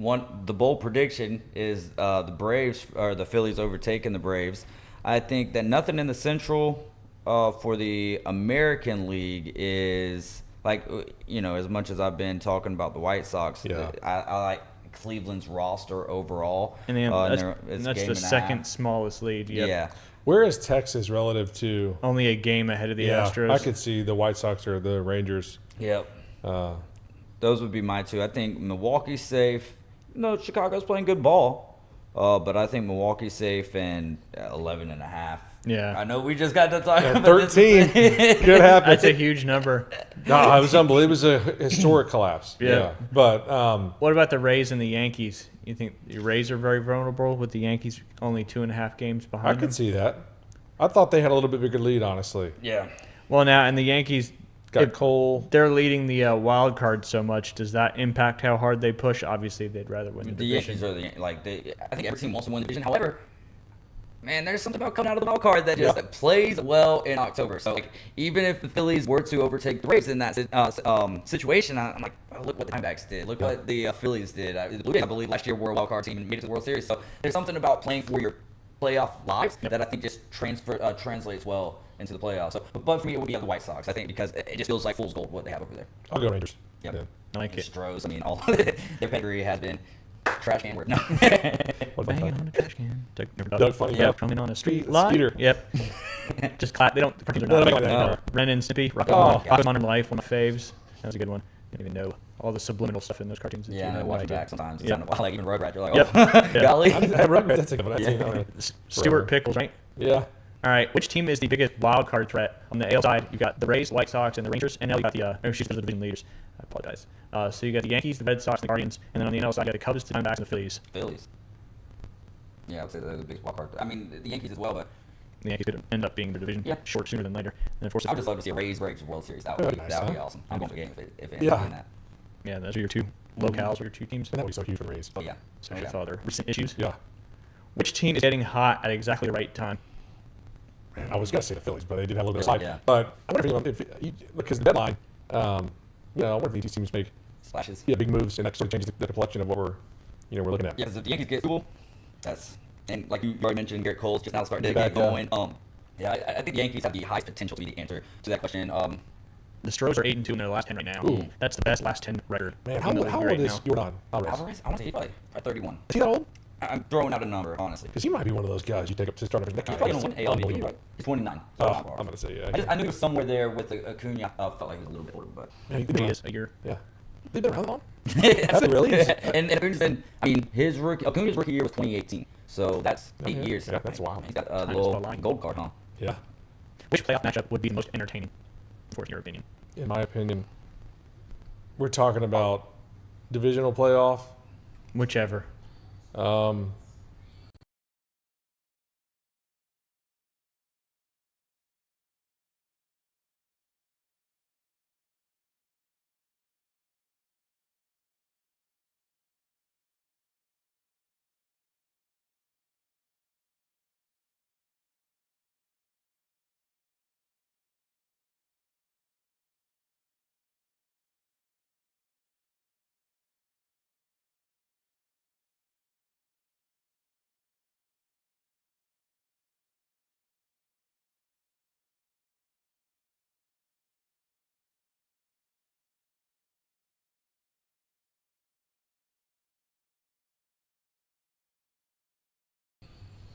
the bold prediction is the Braves or the Phillies overtaking the Braves. I think that nothing in the Central for the American League is like, as much as I've been talking about the White Sox, I like Cleveland's roster overall. And that's the second smallest lead. Yep. Yeah. Where is Texas relative to? Only a game ahead of the Astros. I could see the White Sox or the Rangers. Yep. Those would be my two. I think Milwaukee's safe. Chicago's playing good ball, but I think Milwaukee's safe and 11.5. Yeah. I know we just got to talk about 13. Could happen. That's a huge number. No, it was unbelievable. It was a historic collapse. Yeah. But what about the Rays and the Yankees? You think the Rays are very vulnerable with the Yankees only 2.5 games behind I them? could see that. I thought they had a little bit bigger lead, honestly. Yeah. Well, now, and the Yankees, got Cole. They're leading the wild card so much. Does that impact how hard they push? Obviously, they'd rather win the division. Yankees are I think every team wants to win the division. However, man, there's something about coming out of the wild card that just plays well in October. So, even if the Phillies were to overtake the Braves in that situation, I'm like, oh, look what the Diamondbacks did. Look what the Phillies did. The Blue Jays, I believe, last year were a wild card team and made it to the World Series. So, there's something about playing for your playoff lives that I think just translates well into the playoffs. So, but for me, it would be the White Sox, I think, because it just feels like fool's gold what they have over there. I'll go Rangers. Yep. Yeah. I like it. Stros, I mean, all their pedigree has been trash can work. No. Banging on a trash can. Doug Funny. Yep. Coming on a street light. Skeeter. Yep. Just clap. They don't. The cartoons are not. Ren and Snippy. Rock on in Life. One of my faves. That was a good one. I didn't even know all the subliminal stuff in those cartoons. Yeah, I watch it back sometimes. It's Yep. like even Rugrats. You're like, Yep. oh, golly. I have Rugrats. That's a Stuart Pickles, right? Yeah. All right. Which team is the biggest wild card threat on the AL side? You got the Rays, White Sox, and the Rangers, and now you got the the division leaders. I apologize. So you got the Yankees, the Red Sox, the Guardians, and then on the NL side you got the Cubs, the Diamondbacks, and the Phillies. Yeah, I would say they're the biggest wild card. I mean, the Yankees as well, but the Yankees could end up being the division short sooner than later. And of course, I would just love to see a Rays Braves World Series. That would be awesome. I'm going to the game if it ends up doing that. Yeah, those are your two locales or your two teams. And that would be so huge for the Rays. Oh yeah, especially with all their recent issues. Yeah. Which team is getting hot at exactly the right time? Man, I was gonna say the Phillies, but they did have a little bit of slide. Yeah. But I wonder if because the deadline, I wonder if these teams make splashes. Yeah, big moves, and that sort of changes the complexion of what we're looking at. Yeah, because if the Yankees get cool, and like you already mentioned, Garrett Cole's just now starting to get going. I think the Yankees have the highest potential to be the answer to that question. The Stros are 8-2 in their last 10 right now. Ooh. That's the best last 10 record. Man, how old is Jordan Alvarez? I want to say he's probably 31. Is he that old? I'm throwing out a number, honestly. Because he might be one of those guys you take up to start off. He's probably going to win AL MVP. He's 29. So I'm going to say, yeah. I knew he was somewhere there with Acuna. I felt like he was a little bit older, but. Yeah, he is a year. Yeah. They've been around long. Have they really? And Acuna's been, Acuna's rookie year was 2018. So that's 8 years. Yeah, that's wild. He's got a little gold card, huh? Yeah. Which playoff matchup would be the most entertaining, in your opinion? In my opinion, we're talking about divisional playoff. Whichever.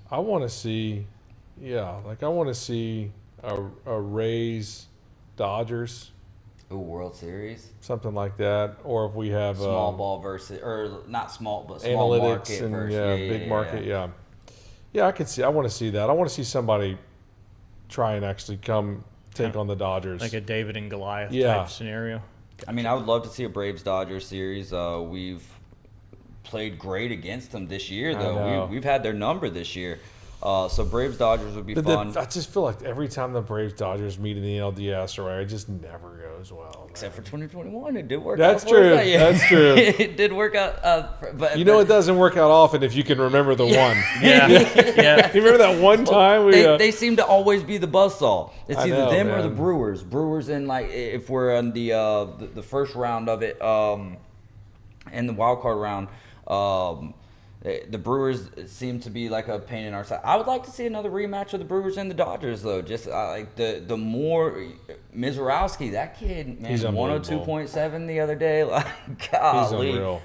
I want to see, I want to see a Rays Dodgers. Ooh, World Series. Something like that. Or if we have small ball versus, or not small, but small analytics market and versus big market. Yeah, I want to see that. I want to see somebody try and actually come take on the Dodgers. Like a David and Goliath type scenario. I mean, I would love to see a Braves-Dodgers series. We've played great against them this year, though. We've had their number this year. So Braves-Dodgers would be fun. I just feel like every time the Braves-Dodgers meet in the NLDS, it just never goes well. Except for 2021, it did work out. That's true. That's true. It did work out. But it doesn't work out often if you can remember the one. Yeah. You remember that one time? They seem to always be the buzzsaw. It's either them or the Brewers. Brewers in, like, if we're in the first round of it, in the wild card round, the Brewers seem to be like a pain in our side. I would like to see another rematch of the Brewers and the Dodgers, though. Just like the more Mizorowski, that kid, man, 102.7 the other day. Like, golly. He's unreal.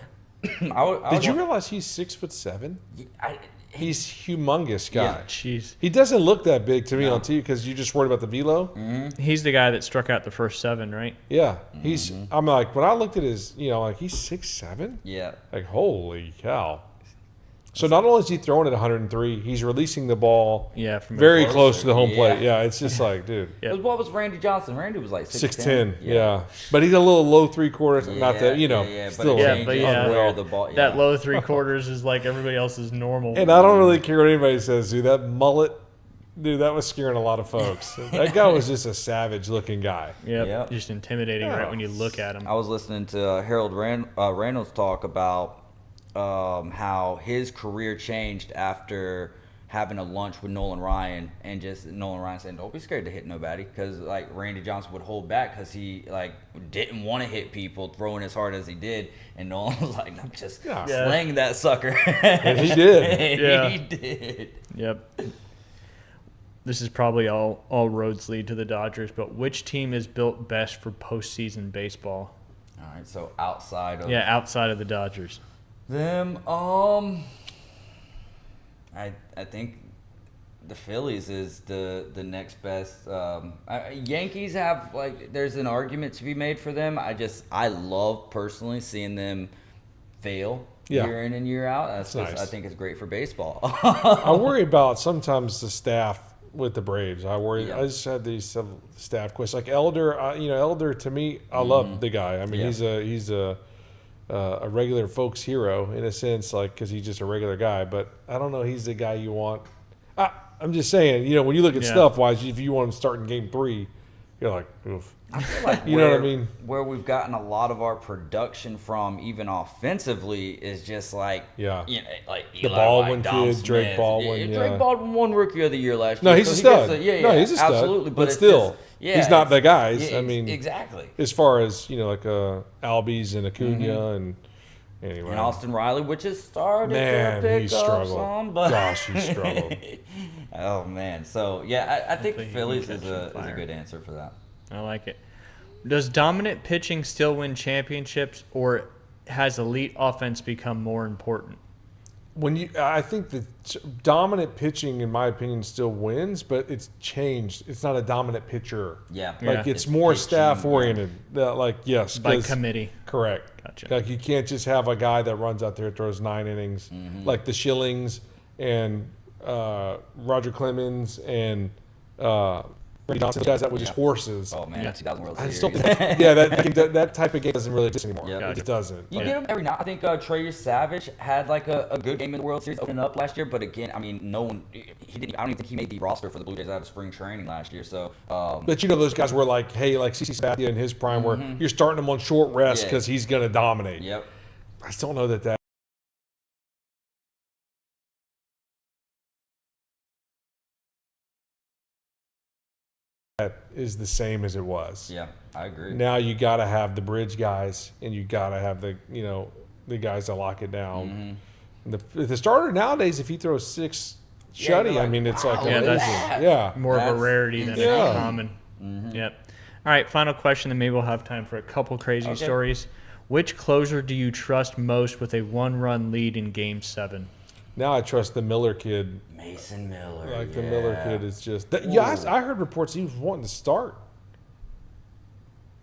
Did you realize he's 6'7"? He's humongous guy. Yeah, jeez. He doesn't look that big to me on TV because you just worried about the velo. Mm-hmm. He's the guy that struck out the first 7, right? Yeah, he's. I'm like, when I looked at his, like he's 6'7". Yeah. Like, holy cow. So not only is he throwing at 103, he's releasing the ball from very close to the home plate. Yeah, it's just like, dude. What was Randy Johnson? Randy was like 6'10". Yeah. But he's a little low 3/4. Not that, still. The ball, that low 3/4 is like everybody else's normal. And I don't really care what anybody says, dude. That mullet, dude, that was scaring a lot of folks. That guy was just a savage-looking guy. Yeah, just intimidating right when you look at him. I was listening to Harold Reynolds talk about how his career changed after having a lunch with Nolan Ryan, and just Nolan Ryan saying, "Don't be scared to hit nobody," because like Randy Johnson would hold back because he like didn't want to hit people throwing as hard as he did, and Nolan was like, "I'm just slaying that sucker." And he did. He did. Yep. This is probably all roads lead to the Dodgers, but which team is built best for postseason baseball? All right, so outside of the Dodgers. Them, I think the Phillies is the next best. Yankees have, like, there's an argument to be made for them. I love personally seeing them fail year in and year out. That's nice. I think it's great for baseball. I worry about sometimes the staff with the Braves. I just had these staff questions. Like Elder, Elder to me, I love the guy. I mean, he's a regular folks hero in a sense, like, because he's just a regular guy. But I don't know, he's the guy you want. I'm just saying, when you look at stuff wise, if you want him starting game 3, you're like, oof. I feel like know what I mean? Where we've gotten a lot of our production from, even offensively, is just like, like the Baldwin kid, Drake Baldwin. Drake Baldwin won Rookie of the Year last year. No, he's a stud. He's a stud. Absolutely. But still, he's not the guys. Yeah, I mean, exactly. As far as, like Albies and Acuna and anyway. And Austin Riley, which has started to pick he struggled. up some. But gosh, he struggled. Oh, man. So, I think the Phillies is a good answer for that. I like it. Does dominant pitching still win championships, or has elite offense become more important? I think the dominant pitching, in my opinion, still wins, but it's changed. It's not a dominant pitcher. Yeah. Like, it's more staff oriented. By committee. Correct. Gotcha. Like, you can't just have a guy that runs out there and throws 9 innings, like the Schillings and Roger Clemens and Randy Johnson, those guys that were just horses. Oh, man, 2000 World Series. That type of game doesn't really exist anymore. Yeah. It doesn't. You get them every now. I think Trey Savage had like a good game in the World Series opening up last year, but again, I mean, no one. I don't even think he made the roster for the Blue Jays out of spring training last year. So, but those guys were like, hey, like CC Sabathia in his prime, where you're starting him on short rest because he's going to dominate. Yep. I still know that. Is the same as it was. Yeah, I agree. Now you got to have the bridge guys, and you got to have the the guys that lock it down. The starter nowadays, if he throws 6 shutty, I mean, it's like that's more of a rarity than a common. Yep. All right, final question, then maybe we'll have time for a couple crazy stories. Which closer do you trust most with a 1-run lead in Game 7? Now I trust the Miller kid. Mason Miller. Like the Miller kid is just. I heard reports he was wanting to start.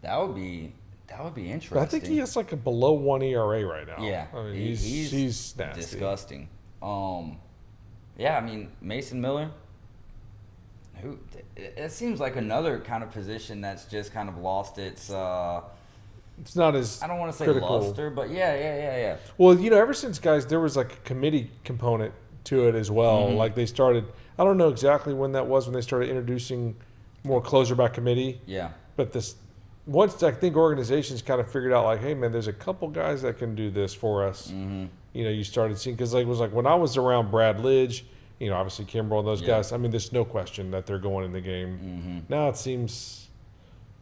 That would be interesting. But I think he has like a below 1 ERA right now. Yeah, I mean, he's nasty. Disgusting. Yeah, I mean Mason Miller. It seems like another kind of position that's just kind of lost its. It's not as I don't want to say critical. luster, but yeah. Well, ever since guys, there was like a committee component to it as well. Mm-hmm. Like they started. I don't know exactly when that was when they started introducing more closer by committee. Yeah. But once I think organizations kind of figured out like, hey man, there's a couple guys that can do this for us. Mm-hmm. You started seeing because it was like when I was around Brad Lidge, obviously Kimbrel and those guys. I mean, there's no question that they're going in the game. Mm-hmm. Now it seems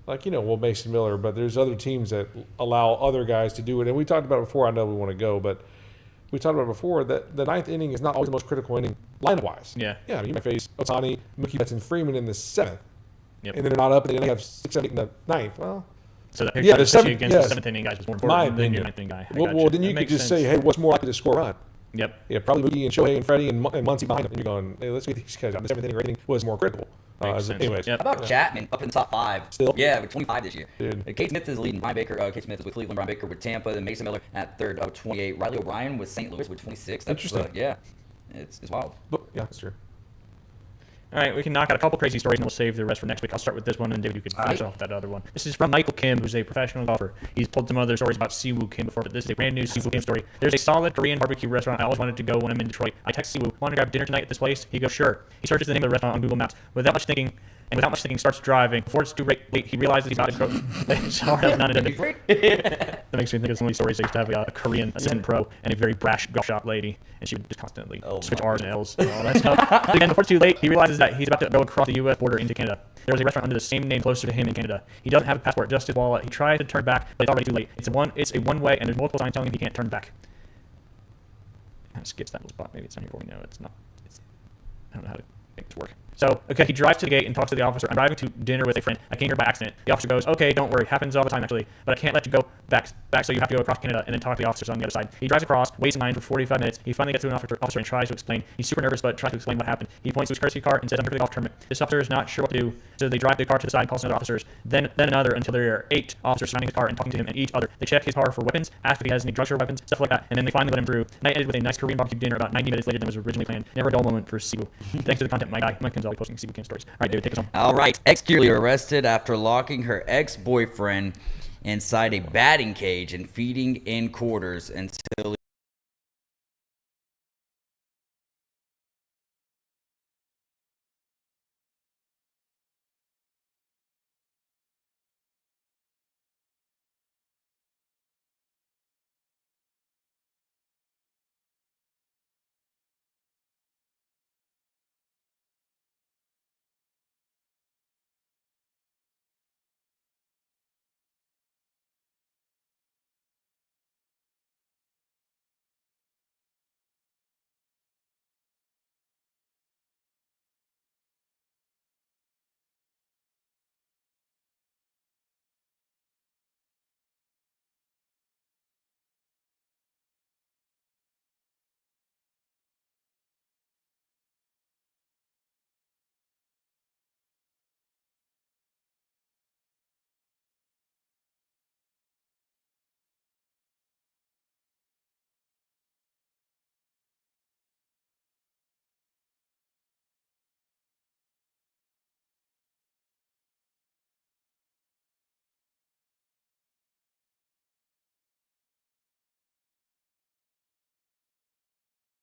like Mason Miller, but there's other teams that allow other guys to do it. And we talked about it before. I know we want to go, but we talked about it before that the ninth inning is not always the most critical inning lineup wise. Yeah. Yeah. I mean, you might face Ohtani, Mookie Betts, and Freeman in the seventh. Yep. And then they're not up, and then they have 6, 7, 8 in the ninth. Well, so that the especially against the seventh inning guys was more my important than your opinion. ninth inning guy. Well, then you could just say, hey, what's more likely to score a run? Yep. Yeah, probably Mookie and Shohei and Freddie and Muncy behind them. And you're going, hey, let's get these guys out. The seventh inning rating was more critical. Anyways. Yep. How about Chapman up in the top 5? Still? Yeah, with 25 this year. Dude. Kate Smith is leading. Brian Baker. Kate Smith is with Cleveland. Brian Baker with Tampa. Then Mason Miller at third with 28. Riley O'Brien with St. Louis with 26. That's, Interesting. Yeah, it's wild. But, yeah, that's true. All right, we can knock out a couple crazy stories, and we'll save the rest for next week. I'll start with this one, and David, you could finish off that other one. This is from Michael Kim, who's a professional golfer. He's pulled some other stories about Siwoo Kim before, but this is a brand new Siwoo Kim story. There's a solid Korean barbecue restaurant I always wanted to go when I'm in Detroit. I text Siwoo, want to grab dinner tonight at this place? He goes, sure. He searches the name of the restaurant on Google Maps. Without much thinking, starts driving. Before it's too late, he realizes he's about to go. Sorry, that's not intended. That makes me think of some of these stories. They used to have a Korean assistant pro and a very brash golf shop lady, and she would just constantly switch R's and L's and all that stuff. Again, before it's too late, he realizes that he's about to go across the U.S. border into Canada. There was a restaurant under the same name closer to him in Canada. He doesn't have a passport, just his wallet. He tries to turn back, but it's already too late. It's a one way, and there's multiple signs telling him he can't turn back. Kind of skips that little spot. Maybe it's not here before we know it's not. I don't know how to make this work. So, okay, he drives to the gate and talks to the officer. I'm driving to dinner with a friend. I came here by accident. The officer goes, okay, don't worry. Happens all the time, actually. But I can't let you go back, so you have to go across Canada and then talk to the officers on the other side. He drives across, waits in line for 45 minutes. He finally gets to an officer and tries to explain. He's super nervous, but tries to explain what happened. He points to his courtesy car and says, I'm here for the golf tournament. This officer is not sure what to do, so they drive the car to the side, calls another officers, then another, until there are 8 officers surrounding his car and talking to him and each other. They check his car for weapons, ask if he has any drugs or weapons, stuff like that, and then they finally let him through. Night ended with a nice Korean barbecue dinner about 90 minutes later than was originally planned. Never a dull moment for Siwoo. Thanks to the content, my guy, Mike Kinzali, posting Siwoo Kim stories. All right, David, take us home. All right. Ex-cheerleader arrested after locking her ex-boyfriend inside a batting cage and feeding in quarters until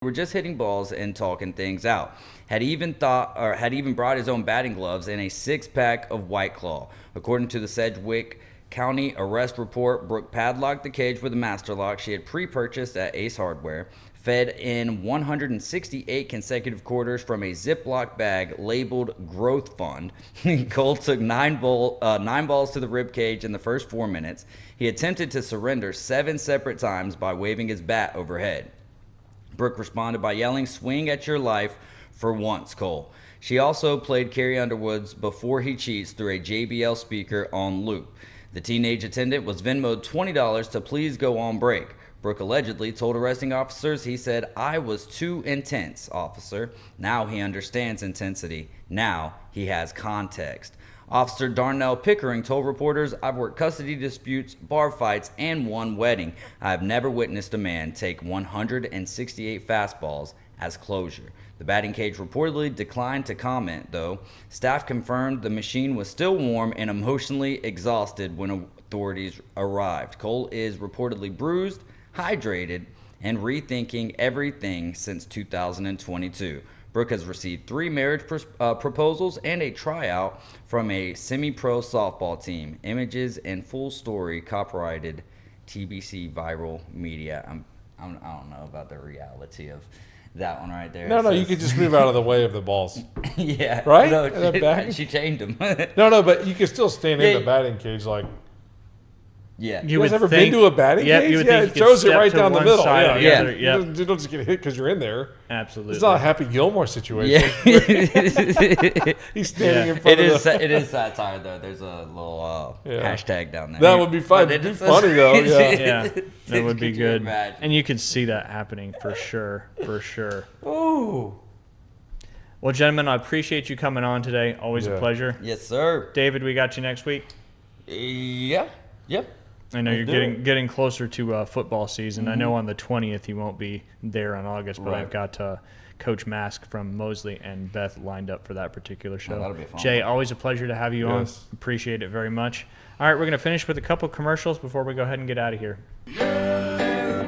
were just hitting balls and talking things out. Had even brought his own batting gloves and a 6-pack of White Claw. According to the Sedgwick County arrest report, Brooke padlocked the cage with a master lock she had pre-purchased at Ace Hardware, fed in 168 consecutive quarters from a Ziploc bag labeled Growth Fund. Cole took 9 balls to the rib cage in the first 4 minutes. He attempted to surrender 7 separate times by waving his bat overhead. Brooke responded by yelling, "Swing at your life for once, Cole." She also played Carrie Underwood's Before He Cheats through a JBL speaker on loop. The teenage attendant was Venmoed $20 to please go on break. Brooke allegedly told arresting officers he said, "I was too intense, officer. Now he understands intensity. Now he has context." Officer Darnell Pickering told reporters, "I've worked custody disputes, bar fights, and one wedding. I have never witnessed a man take 168 fastballs as closure." The batting cage reportedly declined to comment, though. Staff confirmed the machine was still warm and emotionally exhausted when authorities arrived. Cole is reportedly bruised, hydrated, and rethinking everything since 2022. Brooke has received 3 marriage proposals and a tryout from a semi-pro softball team. Images and full story copyrighted TBC Viral Media. I don't know about the reality of that one right there. No, you could just move out of the way of the balls. Yeah. Right? No, she changed them. No, but you can still stand in the batting cage like. Yeah. You guys ever been to a batting cage? You would yeah, think it throws it right to down the one middle. side or the Yeah. other. Yep. You don't just get hit because you're in there. Absolutely. It's not a Happy Gilmore situation. Yeah. He's standing in front of It is satire, though. There's a little hashtag down there. That would be fun. It'd be funny, though. Yeah, that would be Could you good. imagine? And you could see that happening for sure. For sure. Oh. Well, gentlemen, I appreciate you coming on today. Always a pleasure. Yes, sir. David, we got you next week. Yeah. Yep. I know you're getting closer to football season. I know on the 20th you won't be there on August, but I've got Coach Mask from Mosley and Beth lined up for that particular show. That'll be fun. Jay, always a pleasure to have you on. Appreciate it very much. All right, we're going to finish with a couple commercials before we go ahead and get out of here.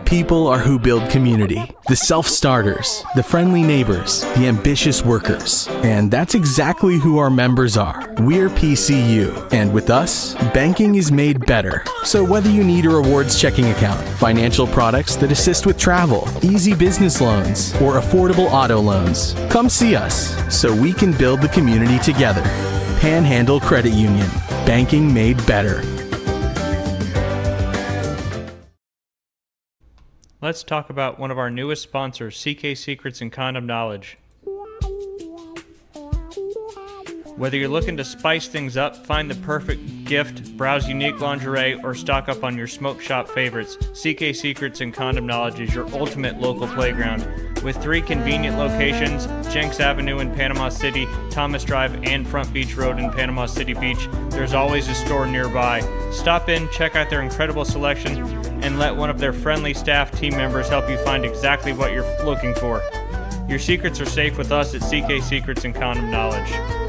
People are who build community. The self-starters, the friendly neighbors, the ambitious workers. And that's exactly who our members are. We're PCU. And with us, banking is made better. So whether you need a rewards checking account, financial products that assist with travel, easy business loans, or affordable auto loans, come see us so we can build the community together. Panhandle Credit Union. Banking made better. Let's talk about one of our newest sponsors, CK Secrets and Condom Knowledge. Whether you're looking to spice things up, find the perfect gift, browse unique lingerie, or stock up on your smoke shop favorites, CK Secrets and Condom Knowledge is your ultimate local playground. With 3 convenient locations, Jenks Avenue in Panama City, Thomas Drive, and Front Beach Road in Panama City Beach, there's always a store nearby. Stop in, check out their incredible selection, and let one of their friendly staff team members help you find exactly what you're looking for. Your secrets are safe with us at CK Secrets and Condom Knowledge.